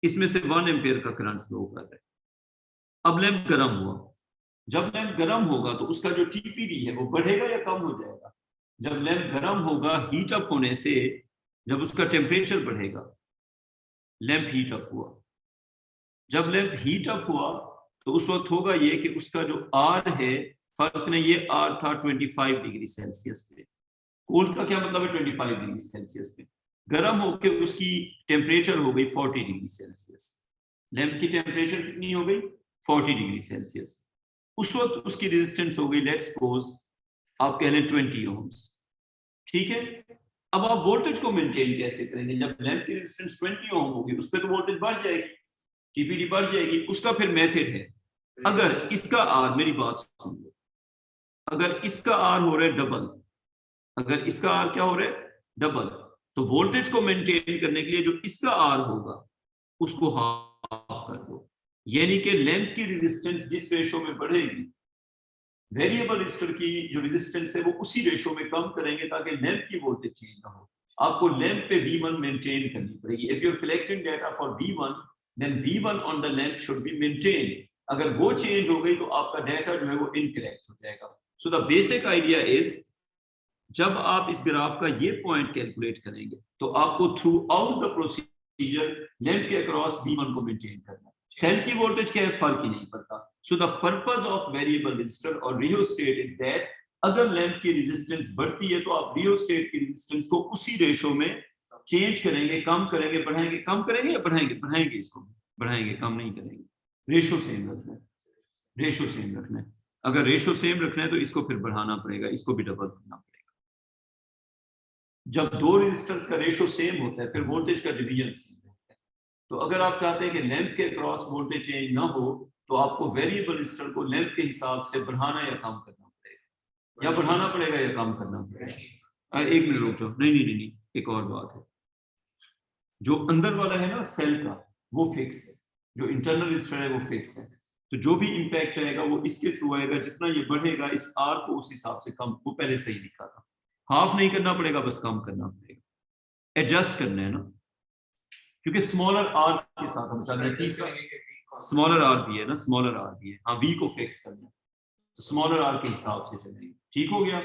इसमें से 1 एम्पियर का करंट फ्लो कर रहा है। अब लैंप गर्म हुआ। जब लैंप गर्म होगा तो उसका जो टीपीडी है वो बढ़ेगा या कम हो जाएगा? जब लैंप गर्म होगा, हीट अप होने से जब उसका टेम्परेचर बढ़ेगा, लैंप हीट अप हुआ। जब लैंप हीट अप हुआ तो उस वक्त होगा ये कि उसका जो R है, फर्स्ट ने ये R था 25 डिग्री सेल्सियस पे। कोल्ड का क्या मतलब है? 25 डिग्री सेल्सियस पे। गर्म होकर उसकी टेम्परेचर हो गई 40 डिग्री सेल्सियस। लैंप की टेम्परेचर कितनी हो गई? 40 डिग्री सेल्सियस। उस वक्त उसकी रेजिस्टेंस हो गई, लेट्स सपोज आप कह लें 20 ओम्स, ठीक है। अब आप वोल्टेज को मेंटेन कैसे करेंगे? जब लैंप की रेजिस्टेंस 20 ओम होगी उस पर तो वोल्टेज बढ़ जाएगी, टीपीडी बढ़ जाएगी। उसका फिर मेथड है, अगर इसका R, मेरी बात सुन लो, अगर इसका R हो रहा है डबल, अगर इसका R क्या हो रहा है? डबल, तो वोल्टेज को मेंटेन करने के लिए जो इसका R होगा उसको हाफ कर दो। यानी कि लैंप की रेजिस्टेंस जिस रेशो में बढ़ेगी, वेरिएबल रेजिस्टर की जो रेजिस्टेंस है वो उसी रेशो में कम करेंगे ताकि लैंप की वोल्टेज चेंज ना हो। आपको लैंप पे V1 मेंटेन करनी पड़ेगी। If you are collecting data for V1 then V1 on the lamp should be maintain. अगर वो चेंज हो गई तो आपका डाटा जो है वो इनकरेक्ट हो जाएगा। So the basic idea is, जब आप इस ग्राफ का ये पॉइंट कैलकुलेट करेंगे तो आपको through out the procedure lamp के अक्रॉस V1 को मेंटेन करना है। सेल की वोल्टेज क्या है, फर्क ही नहीं पड़ता। So the purpose of variable resistor और रियोस्टेट इज दैट अगर लैंप की रेजिस्टेंस बढ़ती है तो आप रियोस्टेट की रेजिस्टेंस को उसी रेशो में चेंज करेंगे, कम करेंगे, बढ़ाएंगे, कम करेंगे या बढ़ाएंगे, बढ़ाएंगे, इसको बढ़ाएंगे, कम नहीं करेंगे। रेशो सेम रखना है, रेशो सेम रखना है। अगर रेशो सेम रखना है तो इसको फिर बढ़ाना पड़ेगा, इसको भी डबल करना पड़ेगा। जब दो रेजिस्टेंस का रेशो सेम होता है फिर वोल्टेज का डिवीजन सेम होता है। तो अगर आप चाहते हैं कि लैंप के क्रॉस वोल्टेज चेंज ना हो तो आपको वेरिएबल रेजिस्टर को लैंप के हिसाब से बढ़ाना या कम करना पड़ेगा, या बढ़ाना पड़ेगा या कम करना पड़ेगा। एक मिनट रुक जाओ, नहीं, एक और बात है। जो अंदर वाला है ना सेल का, वो फिक्स है, जो इंटरनल रेजिस्टर है वो फिक्स है। तो जो भी इंपैक्ट आएगा वो इसके थ्रू आएगा, जितना ये बढ़ेगा इस आर को उस हिसाब से कम, वो पहले सही लिखा था। हाफ नहीं करना पड़ेगा, बस कम करना पड़ेगा, एडजस्ट करना है ना, क्योंकि स्मॉलर आर के साथ हम चल रहे हैं। तीसरा स्मॉलर आर भी है ना, स्मॉलर आर भी है, हाँ वी को फिक्स करना है तो स्मॉलर आर के हिसाब से चलेंगे। ठीक हो गया।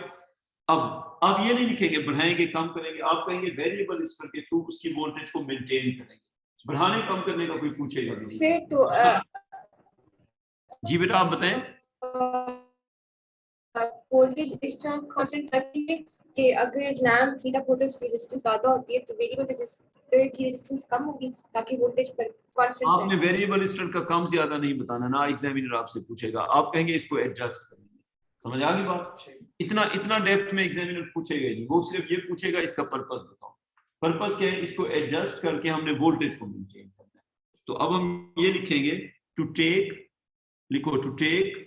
अब आप ये नहीं लिखेंगे बढ़ाएंगे कम करेंगे, आप कहेंगे वेरिएबल रेजिस्टर के थ्रू उसकी वोल्टेज को मेंटेन करेंगे। बढ़ाने कम करने का कोई पूछेगा भी नहीं। फिर तो जी बेटा आप बताएं। वोल्टेज इस तरह कांस्टेंट रखेंगे कि अगर लैंप हीट अप होता है उसकी रेजिस्टेंस ज्यादा होती है तो वेरिएबल रेजिस्टर की रेजिस्टेंस कम होगी ताकि वोल्टेज पर कांस्टेंट आपने वेरिएबल रेजिस्टर का कम ज्यादा नहीं बताना ना, एग्जामिनर आपसे पूछेगा, आप कहेंगे इसको एडजस्ट करेंगे। समझ आ गई बात? इतना डेप्थ में एग्जामिनर पूछेगा नहीं, वो सिर्फ ये पूछेगा इसका पर्पस बताओ। पर्पस क्या है? इसको एडजस्ट करके हमने वोल्टेज को मेंटेन करना है। तो अब हम ये लिखेंगे टू टेक, लिखो to take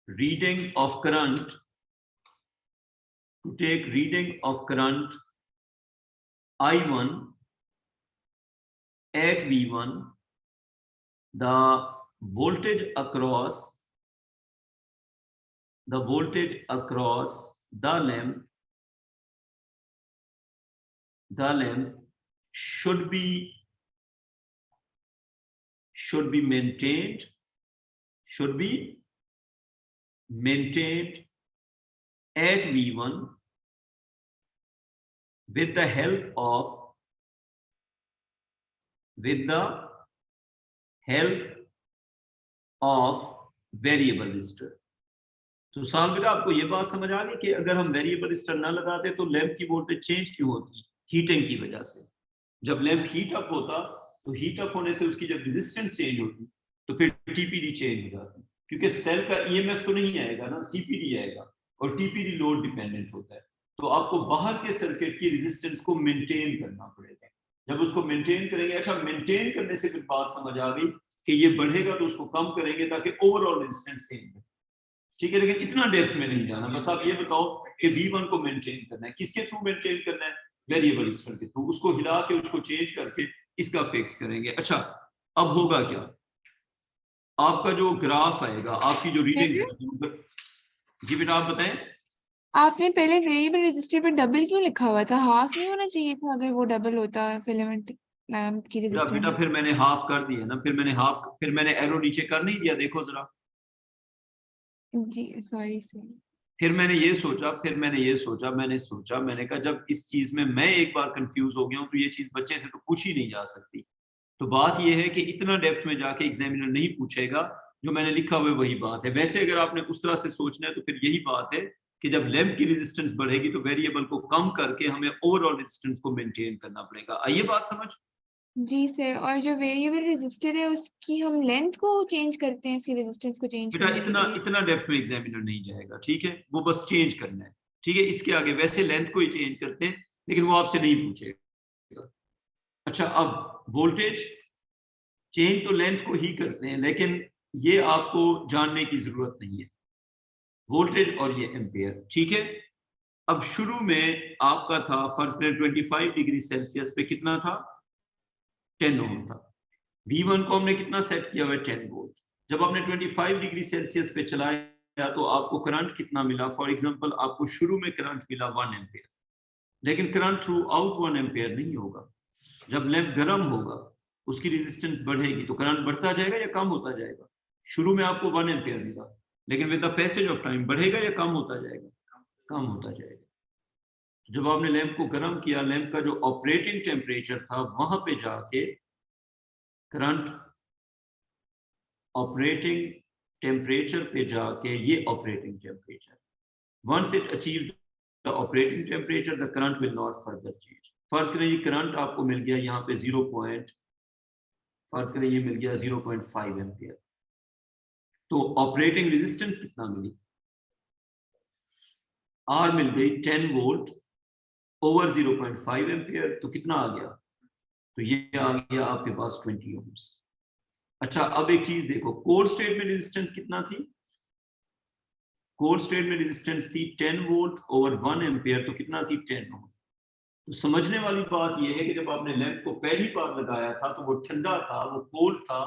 reading of current, to take reading of current I1 at V1, the voltage across the lamp should be maintained at V1 with the help of variable resistor। तो साल बेटा आपको ये बात समझ आ गई कि अगर हम वेरिएबल रेजिस्टर ना लगाते तो लैंप की वोल्टेज चेंज क्यों होती? हीटिंग की वजह से। जब लैंप हीट अप होता तो हीट अप होने से उसकी जब रेजिस्टेंस चेंज होती तो फिर टीपीडी चेंज हो जाती, क्योंकि सेल का ईएमएफ तो नहीं आएगा ना, टीपीडी आएगा, और टीपीडी लोड डिपेंडेंट होता है। तो आपको बाहर के सर्किट की रेजिस्टेंस को मेंटेन करना पड़ेगा। जब उसको मेंटेन करेंगे, अच्छा मेंटेन करने से फिर बात समझ आ गई कि ये बढ़ेगा तो उसको कम करेंगे ताकि ओवरऑल रेजिस्टेंस सेम हो। ठीक है, लेकिन इतना डेप्थ में नहीं जाना, बस आप ये बताओ कि V1 को मेंटेन करना है, किसके थ्रू मेंटेन करना है? वेरिएबल रेजिस्टर के थ्रू। उसको हिला के उसको चेंज करके इसका फिक्स करेंगे। अच्छा अब होगा क्या? आपका जो ग्राफ आएगा, आपकी जो रीडिंग, जी बेटा आप बताएं। आपने पहले वेरिएबल रेजिस्टर पर डबल क्यों लिखा हुआ था? हाफ नहीं होना चाहिए था? अगर वो डबल होता फिलामेंट लैंप की बेटा रेजिस्टेंस। फिर मैंने हाफ कर दिया ना, फिर मैंने एरो नीचे कर नहीं दिया, देखो जरा। जी सॉरी सर। फिर मैंने ये सोचा, मैंने कहा जब इस चीज में मैं एक बार कंफ्यूज हो गया हूं तो ये चीज बच्चे से तो पूछी नहीं जा सकती। तो बात ये है कि इतना डेप्थ में जाके एग्जामिनर नहीं पूछेगा, जो मैंने लिखा हुआ वही बात है। वैसे अगर आपने उस तरह से सोचना है तो फिर यही बात है कि जब लैंप की रेजिस्टेंस बढ़ेगी तो वेरिएबल को कम करके हमें ओवरऑल रेजिस्टेंस को मेंटेन करना पड़ेगा। आइए बात समझ। जी सर, और जो वेरिएबल रेजिस्टर है उसकी हम लेंथ को चेंज करते हैं, उसकी रेजिस्टेंस को चेंज बेटा करने के लिए। इतना डेप्थ में एग्जामिनर नहीं जाएगा, ठीक है, वो बस चेंज करना है। ठीक है, इसके आगे वैसे लेंथ को ही चेंज करते हैं लेकिन वो आपसे नहीं पूछेगा। अच्छा अब वोल्टेज चेंज तो लेंथ को ही करते हैं, लेकिन ये आपको जानने की जरूरत नहीं है, वोल्टेज और ये एम्पेयर। ठीक है, अब शुरू में आपका था फर्स्ट 25 डिग्री सेल्सियस पे कितना था? 10 ओम था। V1 को हमने कितना सेट किया हुआ है 10 वोल्ट। जब आपने 25 डिग्री सेल्सियस पे चलाया तो आपको करंट कितना मिला? फॉर एग्जांपल आपको शुरू में करंट मिला 1 एम्पियर, लेकिन करंट थ्रू आउट 1 एम्पियर नहीं होगा। जब लैंप गर्म होगा उसकी रेजिस्टेंस बढ़ेगी तो करंट बढ़ता जाएगा या कम होता जाएगा? शुरू में आपको 1 एम्पियर मिला, लेकिन with the passage of time बढ़ेगा या कम होता जाएगा? कम होता जाएगा। जब आपने लैंप को गर्म किया, लैंप का जो ऑपरेटिंग टेम्परेचर था वहां पे जाके करंट ऑपरेटिंग टेम्परेचर पे जाके, ये operating temperature, once it achieve the operating temperature the current will not further change. फर्ज करें ये करंट आपको मिल गया यहाँ पे 0.5 एम्पियर, तो ऑपरेटिंग रेजिस्टेंस कितना मिली? आर मिल गई 10 वोल्ट ओवर 0.5 एम्पियर, तो कितना आ गया? तो ये आ गया आपके पास 20 ओम्स। अच्छा, अब एक चीज देखो, कोल्ड स्टेट में रेजिस्टेंस कितना थी? कोल्ड स्टेट में रेजिस्टेंस थी 10 वोल्ट ओवर 1 एम्पियर, तो कितना थी? 10 ओम। तो समझने वाली बात यह है कि जब आपने लैंप को पहली बार लगाया था तो वो ठंडा था, वो कोल्ड था,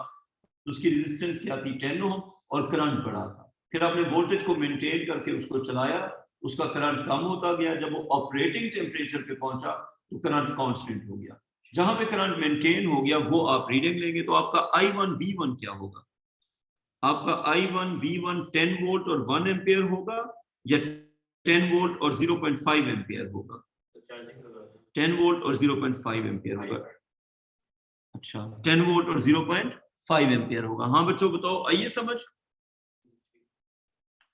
तो उसकी रेजिस्टेंस क्या थी? 10 ओम, और करंट बढ़ा था। फिर आपने वोल्टेज को मेंटेन करके उसको चलाया, उसका करंट कम होता गया। जब वो ऑपरेटिंग टेम्परेचर पे पहुंचा तो करंट कांस्टेंट हो गया। जहां पे करंट मेंटेन हो गया वो आप रीडिंग लेंगे, तो आपका I1 V1 क्या होगा? आपका I1 V1 10 वोल्ट और 1 एम्पियर होगा या 10 वोल्ट और 0.5 एम्पियर होगा? 10 वोल्ट और 0.5 एम्पियर होगा। अच्छा, 10 वोल्ट और 0.5 एम्पियर होगा। हाँ बच्चों बताओ, आइए समझ।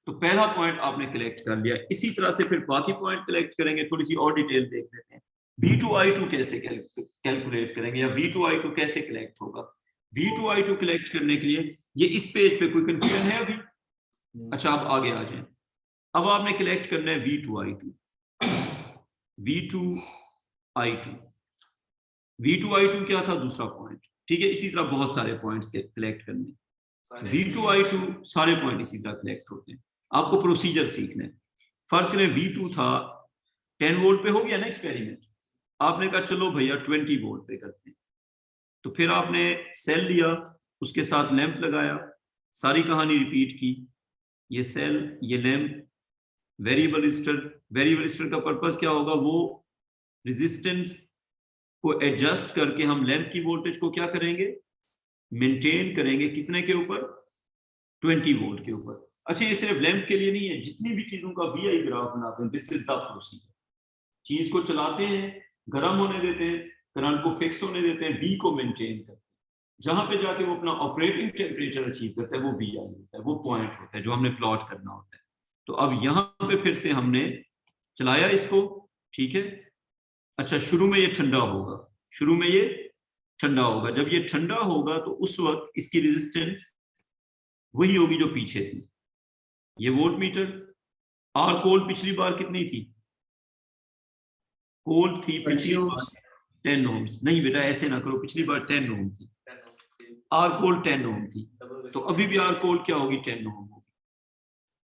तो पहला पॉइंट आपने कलेक्ट कर लिया। इसी तरह से फिर बाकी पॉइंट कलेक्ट करेंगे, थोड़ी सी और डिटेल देख लेते हैं। V2I2 कैसे कैलकुलेट करेंगे, या V2I2 कैसे कलेक्ट होगा? V2I2 कलेक्ट करने के लिए ये इस पेज पे कोई कंफ्यूजन है अभी? अच्छा, आप आगे आ जाएं। अब आपने कलेक्ट करना है V2I2। V2I2 क्या था? दूसरा पॉइंट। ठीक है, इसी तरह बहुत सारे पॉइंट्स कलेक्ट करने। V2I2 सारे पॉइंट इसी तरह कलेक्ट होते हैं। आपको प्रोसीजर सीखना है। फर्स्ट करें V2 था 10 वोल्ट पे, हो गया ना एक्सपेरिमेंट। आपने कहा चलो भैया 20 वोल्ट पे करते हैं, तो फिर आपने सेल लिया, उसके साथ लैंप लगाया, सारी कहानी रिपीट की। ये सेल, ये लैंप, वेरिएबल रजिस्टर का पर्पस क्या होगा? वो रेजिस्टेंस को एडजस्ट करके हम लैंप की वोल्टेज को क्या करेंगे? मेंटेन करेंगे। कितने के ऊपर? 20 वोल्ट के ऊपर। अच्छा, ये सिर्फ लैंप के लिए नहीं है, जितनी भी चीजों का VI ग्राफ बनाते हैं, दिस इज द प्रोसीजर। चीज को चलाते हैं, गर्म होने देते हैं, करंट को फिक्स होने देते हैं, V को मेंटेन करते हैं, जहां पे जाके वो अपना ऑपरेटिंग टेम्परेचर अचीव करता है, वो VI होता है, वो पॉइंट होता है जो हमने प्लॉट करना होता है। तो अब यहाँ पे फिर से हमने चलाया इसको, ठीक है। अच्छा, शुरू में ये ठंडा होगा, शुरू में ये ठंडा होगा। जब ये ठंडा होगा तो उस वक्त इसकी रेजिस्टेंस वही होगी जो पीछे थी। ये वोल्ट मीटर। आर कोल्ड पिछली बार कितनी थी? कोल्ड थी पिछली बार 10 ओम्स। नहीं बेटा, ऐसे ना करो, पिछली बार 10 ओम थी, आर कोल्ड 10 ओम थी, तो अभी भी आर कोल्ड क्या होगी? 10 ओम होगी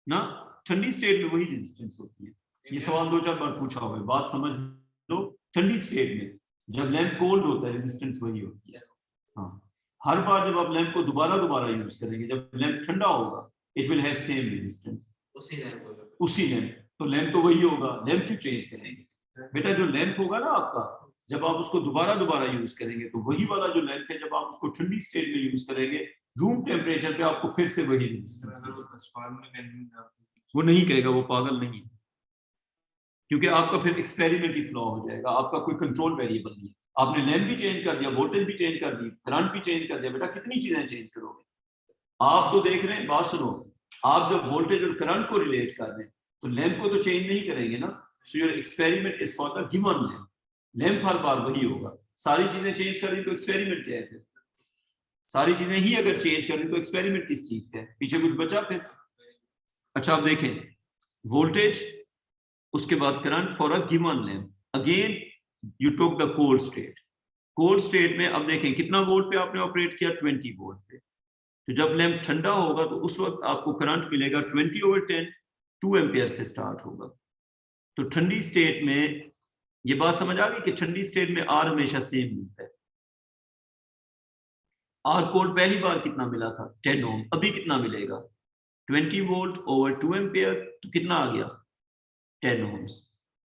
ना। ठंडी स्टेट में वही रेजिस्टेंस होती है। ये सवाल 2-4 बार पूछा हुआ है, बात समझ लो। ठंडी स्टेट में जब लैंप कोल्ड होता है रेजिस्टेंस वही होती है। हाँ, हर बार जब आप लैंप को दोबारा यूज करेंगे, जब लैंप ठंडा होगा, it will have same resistance, उसी लैंप। तो लैंप तो वही होगा, लैंप क्यों चेंज करेंगे बेटा? जो लैंप होगा ना आपका, जब आप उसको दोबारा यूज करेंगे तो वही वाला जो लैंप है, जब आप उसको ठंडी स्टेट में यूज करेंगे, रूम टेम्परेचर पे आपको फिर से वही रेजिस्टेंस। वो नहीं कहेगा, वो पागल नहीं है, क्योंकि आपका फिर एक्सपेरिमेंटली फ्लॉ हो जाएगा, आपका कोई कंट्रोल वेरिएबल नहीं है। आपने लैंप भी चेंज कर दिया, वोल्टेज भी चेंज कर दी, करंट भी चेंज कर दिया, बेटा कितनी चीजें चेंज करोगे? आप तो देख रहे हैं, बात सुनो, आप जब वोल्टेज और करंट को रिलेट कर रहे हैं तो लैंप को तो चेंज नहीं करेंगे ना। So your experiment is for the given lamp. Lamp हर बार वही होगा। सारी चीजें चेंज कर दी तो एक्सपेरिमेंट क्या है? सारी चीजें ही अगर चेंज कर दी तो एक्सपेरिमेंट किस चीज का है? पीछे कुछ बचा फिर? अच्छा, आप देखें, वोल्टेज, उसके बाद current for a given lamp. Again you took the cold state. Cold state में अब देखें कितना वोल्ट पे आपने ऑपरेट किया? 20 वोल्ट पे। तो जब लैंप ठंडा होगा तो उस वक्त आपको करंट मिलेगा 20/10, 2 एम्पियर से स्टार्ट होगा। तो ठंडी स्टेट में ये बात समझ आ गई कि ठंडी स्टेट में आर हमेशा सेम मिलता है। आर कोड पहली बार कितना मिला था 10 ओम, अभी कितना मिलेगा 20 वोल्ट ओवर 2 एम्पियर, तो कितना आ गया 10 ओम्स।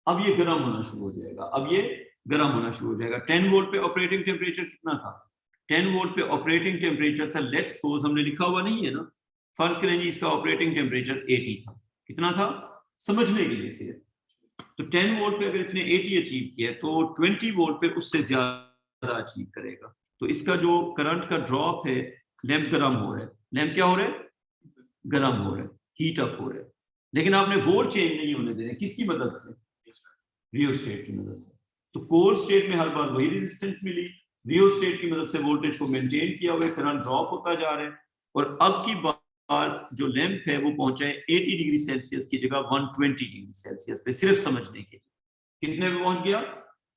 अब ये गर्म होना शुरू हो जाएगा, अब ये गर्म होना शुरू हो जाएगा। 10 वोल्ट पे ऑपरेटिंग टेम्परेचर कितना था, 10 वोल्ट पे ऑपरेटिंग टेम्परेचर था, लेट्स सपोज, हमने लिखा हुआ नहीं है ना, फर्ज करें जी इसका ऑपरेटिंग टेम्परेचर 80 था, कितना था समझने के लिए सिर्फ, तो 10 वोल्ट पे अगर इसने 80 अचीव किया तो 20 वोल्ट पे उससे ज्यादा अचीव करेगा। तो इसका जो करंट का ड्रॉप है, लैंप गर्म हो रहा है, लैंप क्या हो रहा है, गर्म हो रहा है, हीट अप हो रहा है, लेकिन आपने वोल्ट चेंज नहीं होने देना, किसकी मदद से, रियोस्टेट की मदद से। तो कोल्ड स्टेट में हर बार वही रेजिस्टेंस मिली, रियोस्टेट की मदद से वोल्टेज को मेंटेन किया हुआ है, करंट ड्रॉप होता जा रहा है, और अब की बार जो लैंप है वो पहुंचा है 80 डिग्री सेल्सियस की जगह 120 डिग्री सेल्सियस पे, सिर्फ समझने के लिए। कितने पे पहुंच गया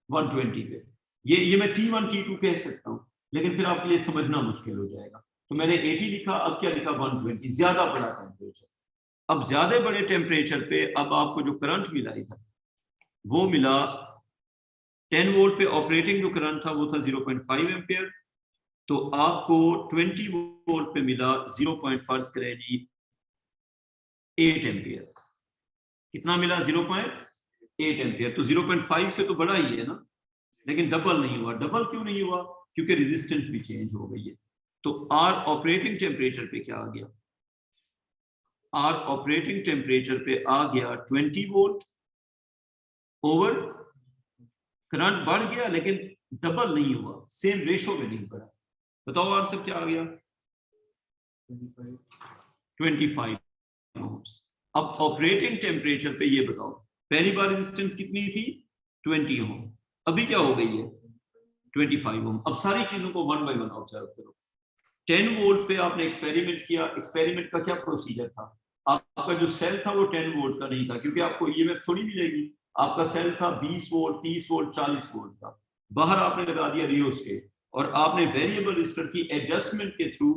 120 पे। ये मैं T1 T2 कह सकता हूँ, लेकिन फिर आपके लिए समझना मुश्किल हो जाएगा, तो मैंने 80 लिखा, अब क्या लिखा 120, ज्यादा बड़ा टेम्परेचर। अब ज्यादा बड़े टेम्परेचर पे अब आपको जो करंट मिला इधर वो मिला 10 वोल्ट पे ऑपरेटिंग जो करंट था वो था 0.5 एम्पियर, तो आपको 20 वोल्ट पे मिला 0.5 करें जी 8 एम्पियर। कितना मिला 0.8 एम्पियर, तो 0.5 से तो बड़ा ही है ना, लेकिन डबल नहीं हुआ। डबल क्यों नहीं हुआ, क्योंकि रेजिस्टेंस भी चेंज हो गई है। तो आर ऑपरेटिंग टेम्परेचर पे क्या आ गया, आर ऑपरेटिंग टेम्परेचर पे आ गया 20 वोल्ट ओवर, करंट बढ़ गया लेकिन डबल नहीं हुआ, सेम रेशो में नहीं बढ़ा। बताओ आंसर क्या आ गया 25 ओम्स। अब ऑपरेटिंग टेम्परेचर पे ये बताओ, पहली बार रेजिस्टेंस कितनी थी 20 ओम, अभी क्या हो गई है 25 ओम। अब सारी चीजों को वन बाय वन ऑब्जर्व करो। 10 वोल्ट पे आपने एक्सपेरिमेंट किया, एक्सपेरिमेंट का क्या प्रोसीजर था, आपका जो सेल था वो 10 वोल्ट का नहीं था, क्योंकि आपको ईएमएफ थोड़ी मिलेगी, आपका सेल था 20 वोल्ट 30 वोल्ट 40 वोल्ट का। बाहर आपने लगा दिया रियोस्टेट, और आपने वेरिएबल रजिस्टर की एडजस्टमेंट के थ्रू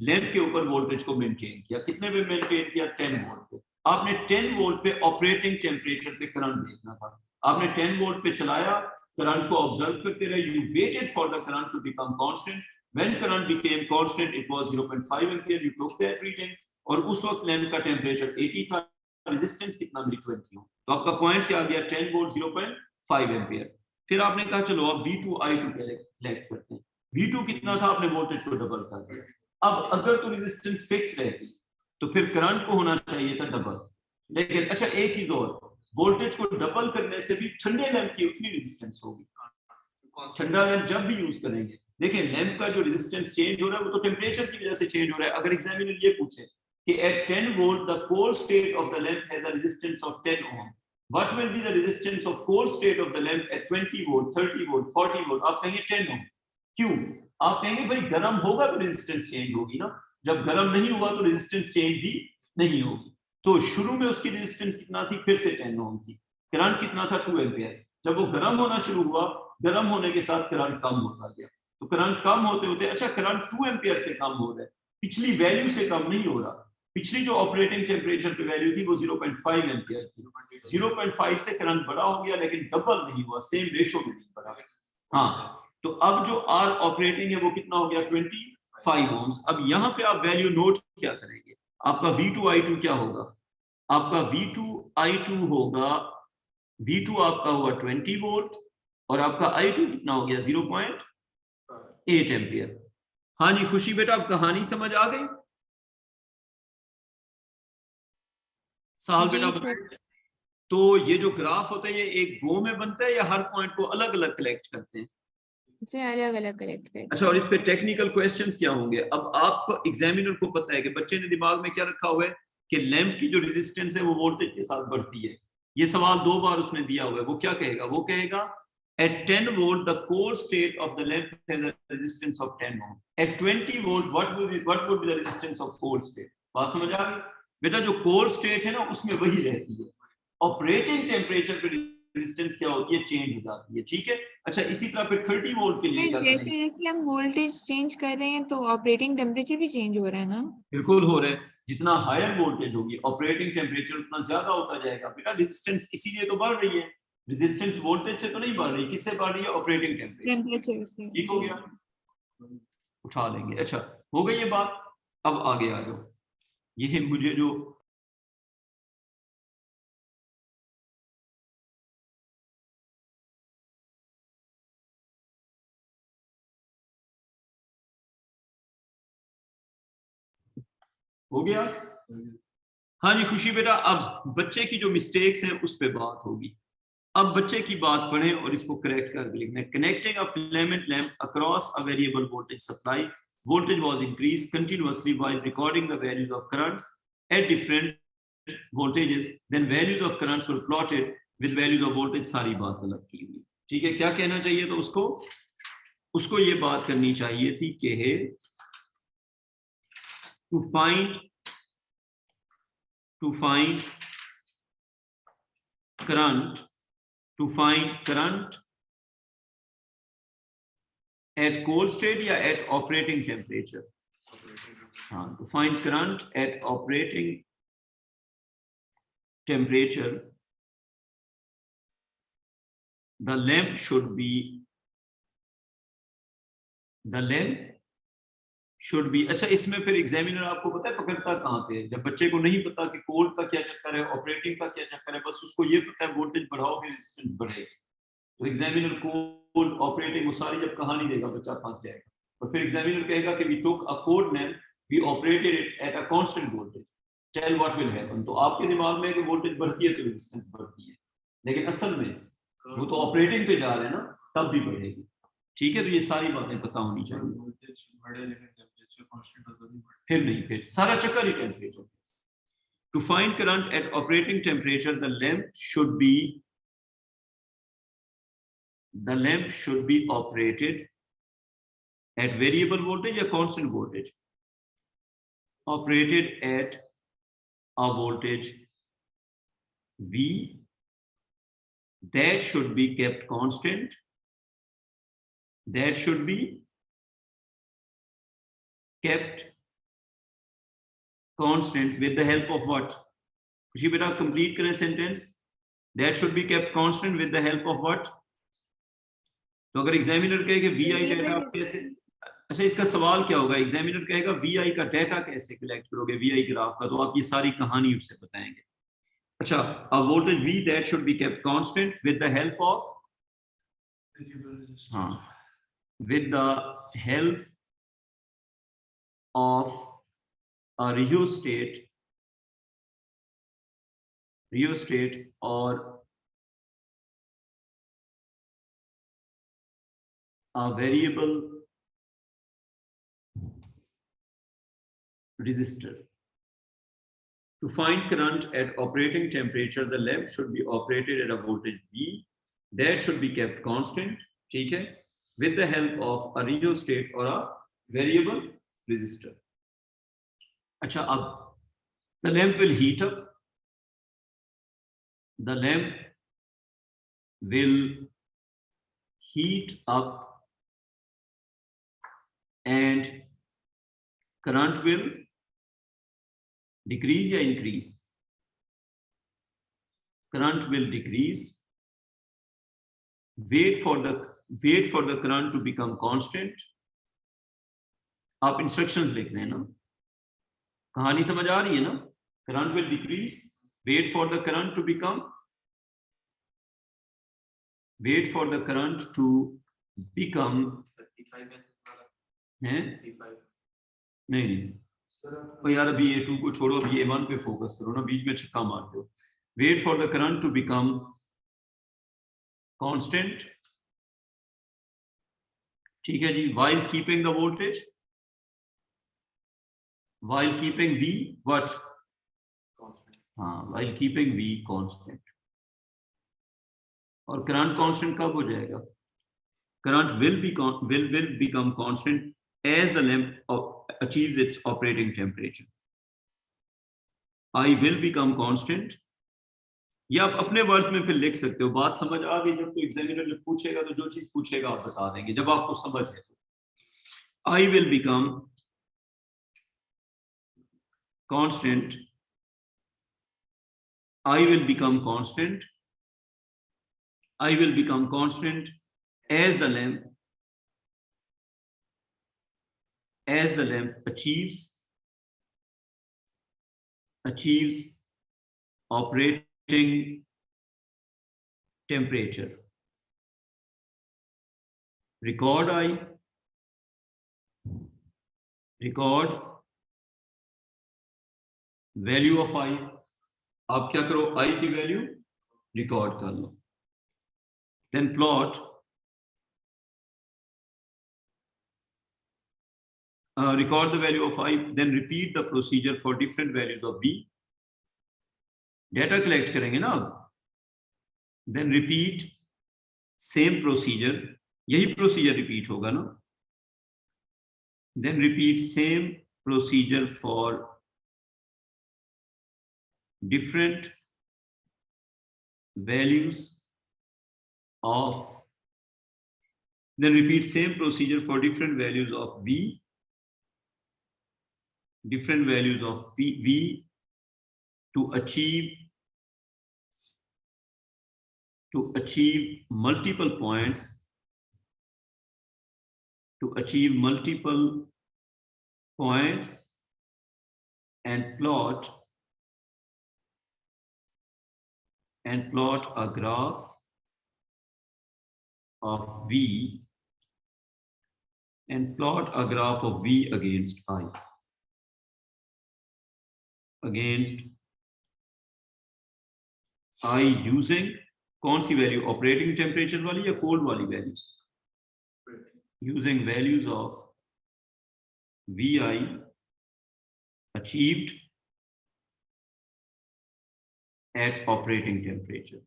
लैंप के ऊपर वोल्टेज को मेंटेन किया। कितने पे मेंटेन किया 10 वोल्ट पे। आपने 10 वोल्ट पे ऑपरेटिंग टेम्परेचर पे करंट देखना था, आपने 10 वोल्ट पे चलाया, करंट को ऑब्जर्व करते रहे, you waited for the current to become constant. When current became constant, it was 0.5 ampere. You took that reading, और उस वक्त लैंप का टेम्परेचर 80 था, रेजिस्टेंस कितना मिली 20 ओम। तो आपका पॉइंट क्या आ गया 10 वोल्ट 0.5 एम्पियर। फिर आपने कहा चलो अब V2 I2 कलेक्ट करते हैं। V2 कितना था, आपने वोल्टेज को डबल कर दिया। अब अगर तो रेजिस्टेंस फिक्स रहती तो फिर करंट को होना चाहिए था डबल, लेकिन अच्छा एक चीज और, वोल्टेज को डबल करने से भी ठंडे लैंप की उतनी रेजिस्टेंस होगी। ठंडा लैंप जब भी यूज करेंगे, देखिए लैंप का जो रेजिस्टेंस चेंज हो रहा है वो तो टेम्परेचर की वजह से चेंज हो रहा है। अगर एग्जामिनर ये पूछे कि at 10 volt the cold state of the lamp has a resistance of 10 ohm, what will be the resistance of cold state of the lamp at 20 volt 30 volt 40 volt, आप कहेंगे 10 ओम। क्यों, आप कहेंगे भाई गर्म होगा तो रेजिस्टेंस चेंज होगी ना, जब गर्म नहीं हुआ तो रेजिस्टेंस चेंज भी नहीं होगी। तो शुरू में उसकी रेजिस्टेंस कितना थी, फिर से 10 ओम थी, करंट कितना था 2 एम्पियर। जब वो गर्म होना शुरू हुआ, गर्म होने के साथ करंट कम होता गया, तो करंट कम होते होते, अच्छा करंट 2 एम्पियर से कम हो रहा है, पिछली वैल्यू से कम नहीं हो रहा। पिछली जो ऑपरेटिंग टेम्परेचर पे वैल्यू थी वो 0.5 एम्पियर थी, 0.5 से करंट बड़ा हो गया लेकिन डबल नहीं हुआ, सेम रेशो में नहीं बढ़ा। हाँ, तो अब जो आर ऑपरेटिंग है वो कितना हो गया 25 ओम्स। अब यहाँ पे आप वैल्यू नोट क्या करेंगे, आपका V2 I2 क्या होगा, आपका V2 I2 होगा, V2 आपका हुआ 20 वोल्ट और आपका I2 कितना हो गया 0.8 एम्पियर। हाँ जी खुशी बेटा, अब कहानी समझ आ गई। साल बेटा बताइए, तो ये जो ग्राफ होता है ये एक गो में बनता है या हर पॉइंट को अलग अलग कलेक्ट करते हैं? इसे अलग अलग कलेक्ट करते हैं। अच्छा, और इस पे टेक्निकल क्वेश्चंस क्या होंगे? अब आप एग्जामिनर को पता है कि बच्चे ने दिमाग में क्या रखा हुआ है कि लैंप की जो रेजिस्टेंस है वो वोल्टेज के साथ बढ़ती है। ये सवाल 2 बार उसने दिया हुआ है, वो क्या कहेगा, वो कहेगा at 10 volt the cold state of the lamp has a resistance of 10 ohm. At 20 volt what would be the resistance of cold state? बात समझ आ गई बेटा? जो कोल्ड स्टेट है ना उसमें वही रहती है, ऑपरेटिंग टेम्परेचर पे रेजिस्टेंस क्या होती है, चेंज हो जाती है। ठीक है, अच्छा इसी तरह फिर 30 वोल्ट के लिए क्या करेंगे? जैसे जैसे हम वोल्टेज चेंज कर रहे हैं तो ऑपरेटिंग टेम्परेचर भी चेंज हो रहा है ना? बिल्कुल हो रहा है, जितना हायर वोल्टेज होगी ऑपरेटिंग टेम्परेचर उतना ज्यादा होता जाएगा बेटा। रेजिस्टेंस इसीलिए तो बढ़ रही है, रेजिस्टेंस वोल्टेज से तो नहीं बढ़ रही, किससे बढ़ रही है, ऑपरेटिंग टेम्परेचर से। टेम्परेचर से। ठीक हो गया। उठा लेंगे। अच्छा, हो गई ये बात। अब आगे आ जाओ। ये मुझे जो हो गया। हाँ जी खुशी बेटा, अब बच्चे की जो मिस्टेक्स हैं उस पे बात होगी। अब बच्चे की बात पढ़ें और इसको करेक्ट करके लिखना है। Connecting a filament lamp across a variable voltage supply, voltage was increased continuously while recording the values of currents at different voltages, then values of currents were plotted with values of voltage। सारी बात गलत की हुई। ठीक है, क्या कहना चाहिए तो उसको ये बात करनी चाहिए थी कि to find current at cold state या at operating temperature। हाँ, to find current at operating temperature the lamp should be अच्छा, इसमें फिर एग्जामिनर आपको पता है पकड़ता कहाँ पे है? जब बच्चे को नहीं पता कि कोल्ड का क्या चक्कर है, ऑपरेटिंग का क्या चक्कर है, बस उसको ये पता है वोल्टेज बढ़ाओगे रेजिस्टेंस बढ़ेगा, तो एग्जामिनर कोल्ड ऑपरेटिंग वो सारी जब कहानी देगा बच्चा फंस जाएगा। और फिर एग्जामिनर कहेगा कि we took a cold lamp, we operated it at a constant voltage, tell what will happen. तो आपके दिमाग में कि वोल्टेज बढ़ती है तो रेजिस्टेंस बढ़ती है, लेकिन असल में वो तो ऑपरेटिंग पे जा रहे हैं ना, तब भी बढ़ेगी। ठीक है, तो ये सारी बातें पता होनी चाहिए। फिर नहीं, फिर सारा चक्कर ही temperature. To find current at operating temperature the lamp should be operated at variable voltage or constant voltage, operated at a voltage V that should be kept constant, with the help of what? खुशी बेटा complete करें sentence. that should be kept constant with the help of what? तो अगर examiner कहे कि we I data आप कैसे, अच्छा इसका सवाल क्या होगा, एग्जामिनर कहेगा वी आई का डेटा कैसे कलेक्ट करोगे वी आई ग्राफ का, तो आप ये सारी कहानी उससे बताएंगे। अच्छा, a voltage V that should be kept constant with the help of with the help of a rheostat or a variable resistor. To find current at operating temperature, the lamp should be operated at a voltage V that should be kept constant, ठीक है, with the help of a rheostat or a variable resistor. अच्छा, अब the lamp will heat up. The lamp will heat up and current will decrease या increase? Current will decrease. Wait for the current to become constant. आप instructions लिख रहे हैं ना, कहानी समझ आ रही है ना? Current will decrease. Wait for the current to become नहीं तो यार अभी A2 को छोड़ो, अभी A1 पे फोकस करो ना, बीच में छक्का मारते हो। Wait for the current to become constant, ठीक है जी, while keeping the voltage, while keeping V what? हाँ, while keeping V constant। और करंट कांस्टेंट कब हो जाएगा? Current will become constant as the lamp achieves its operating temperature. I will become constant, या आप अपने वर्ड्स में फिर लिख सकते हो। बात समझ आ गई? जब तो एग्जामिनर जब पूछेगा तो जो चीज पूछेगा आप बता देंगे, जब आपको समझ है तो। I will become constant, I will become constant as the lamp as the lamp achieves operating temperature. Record value of I. आप क्या करो, I की वैल्यू रिकॉर्ड कर लो. Then plot record the value of I, then repeat the procedure for different values of B. Data collect करेंगे ना अब. Then repeat same procedure, यही procedure repeat होगा ना. Then repeat same procedure for different values of, then repeat same procedure for different values of B, different values of V to achieve multiple points, and plot a graph of V against I. Using कौन सी value, operating temperature वाली या cold वाली values? Using values of VI achieved at operating temperature.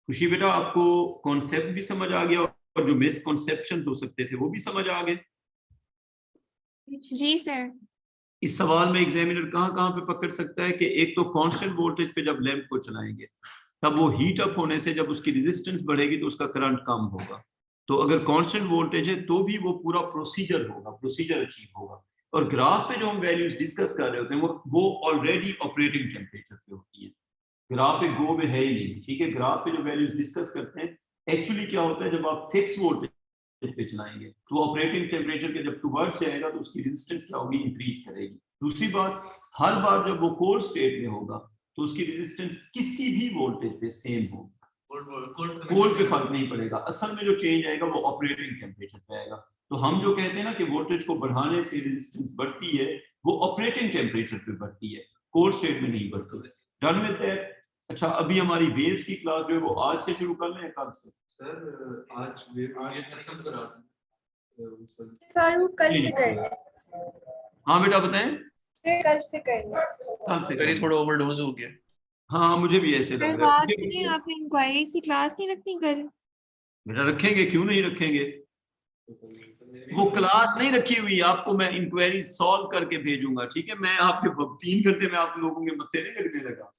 खुशी बेटा, आपको concept भी समझ आ गया और जो मिसकॉन्सेप्शंस हो सकते थे वो भी समझ आ गए? जी सर. इस सवाल में एग्जामिनर कहाँ पे पकड़ सकता है कि एक तो कांस्टेंट वोल्टेज पे जब लैंप को चलाएंगे तब वो हीट अप होने से जब उसकी रेजिस्टेंस बढ़ेगी तो उसका करंट कम होगा. तो अगर कांस्टेंट वोल्टेज है तो भी वो पूरा प्रोसीजर अचीव होगा. और ग्राफ पे जो हम वैल्यूज डिस्कस कर रहे होते हैं वो ऑलरेडी ऑपरेटिंग टेम्परेचर पे होती है. ग्राफ एक गो में है ही नहीं, ठीक है. ग्राफ पे जो वैल्यूज डिस्कस करते हैं एक्चुअली क्या होता है, जब आप फिक्स वोल्टेज पे चलाएंगे तो ऑपरेटिंग टेम्परेचर के जब टुवर्ड्स जाएगा तो उसकी रेजिस्टेंस क्या होगी, इंक्रीज करेगी. दूसरी बात, हर बार जब वो कोल्ड स्टेट में होगा तो उसकी रेजिस्टेंस किसी भी वोल्टेज पे सेम होगी, कोल्ड पे फर्क नहीं पड़ेगा. असल में जो चेंज आएगा वो ऑपरेटिंग टेम्परेचर पे आएगा. तो हम जो कहते हैं ना कि वोल्टेज को बढ़ाने से रेजिस्टेंस बढ़ती है, वो ऑपरेटिंग टेम्परेचर पे बढ़ती है, कोल्ड स्टेट में नहीं बढ़ती. Done with that. अच्छा, अभी हमारी वेव्स की क्लास जो है वो आज से शुरू कर लें या कल से? सर आज वेव खत्म करा कल से करना. हाँ बेटा बताएं. कल से करना. कल से करिए, थोड़ा ओवरडोज हो गया. हाँ मुझे भी ऐसे लग रहा बात नहीं, आप इंक्वायरी की क्लास नहीं रखनी कल? बेटा रखेंगे, क्यों नहीं रखेंगे. वो क्लास नहीं रखी हुई, आपको मैं इंक्वायरी सॉल्व करके भेजूंगा, ठीक है. मैं आपके 3 घंटे में आप लोगों के मत्थे नहीं लगने लगा.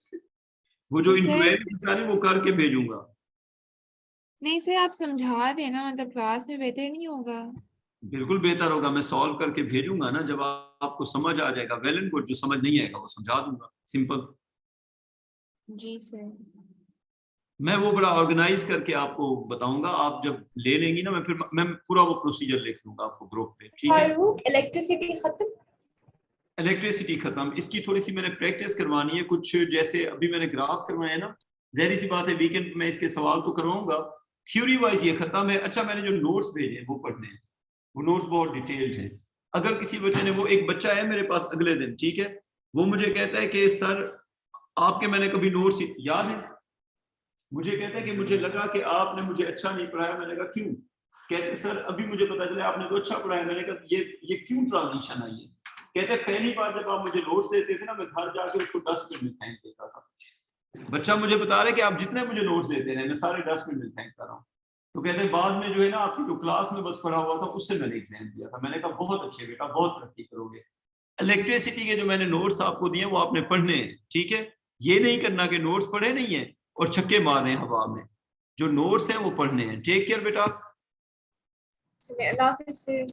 वो जो इंक्वायरी सारी वो करके भेजूंगा. नहीं सर, आप समझा देना, मतलब क्लास में बेहतर नहीं होगा? बिल्कुल बेहतर होगा, मैं सॉल्व करके भेजूंगा ना. जब आपको समझ आ जाएगा वेल एंड गुड, जो समझ नहीं आएगा वो समझा दूंगा, सिंपल. जी सर. मैं वो बड़ा ऑर्गेनाइज करके आपको बताऊंगा. आप जब ले लेंगी ना, मैं पूरा वो प्रोसीजर लिख दूंगा आपको ग्रुप पे, ठीक है. इलेक्ट्रिसिटी खत्म. इलेक्ट्रिसिटी खत्म, इसकी थोड़ी सी मैंने प्रैक्टिस करवानी है. कुछ जैसे अभी मैंने ग्राफ करवाया ना, ज़ाहिर सी बात है वीकेंड में इसके सवाल तो करवाऊंगा. थ्योरी वाइज ये खत्म है. अच्छा, मैंने जो नोट्स भेजे हैं वो पढ़ने हैं, वो नोट्स बहुत डिटेल्ड हैं. अगर किसी बच्चे ने, वो एक बच्चा है मेरे पास अगले दिन, ठीक है, वो मुझे कहता है कि सर आपके मैंने कभी नोट्स याद है, मुझे कहता है कि मुझे लगा कि आपने मुझे अच्छा नहीं पढ़ाया. मैंने कहा क्यों? कहते सर अभी मुझे पता चला आपने तो अच्छा पढ़ाया. मैंने कहा ये क्यों ट्रांजिशन आई है? कहते पहली बार जब आप मुझे नोट्स देते थे ना, मैं घर जाके उसको डस्टबिन में फेंक देता था. बच्चा मुझे बता रहे कि आप जितने मुझे नोट्स देते रहे मैं सारे डस्टबिन में फेंकता रहा हूँ. तो कहते बाद में जो है ना, आपकी जो क्लास में बस पढ़ा हुआ था उससे मैंने एग्जाम दिया था. मैंने कहा बहुत अच्छे बेटा, बहुत तरक्की करोगे. इलेक्ट्रिसिटी के जो मैंने नोट्स आपको दिए वो आपने पढ़ने हैं, ठीक है. ये नहीं करना कि नोट्स पढ़े नहीं है और छक्के मार रहे हैं हवा में. जो नोट्स हैं वो पढ़ने हैं. टेक केयर बेटा. अल्लाह हाफिज़.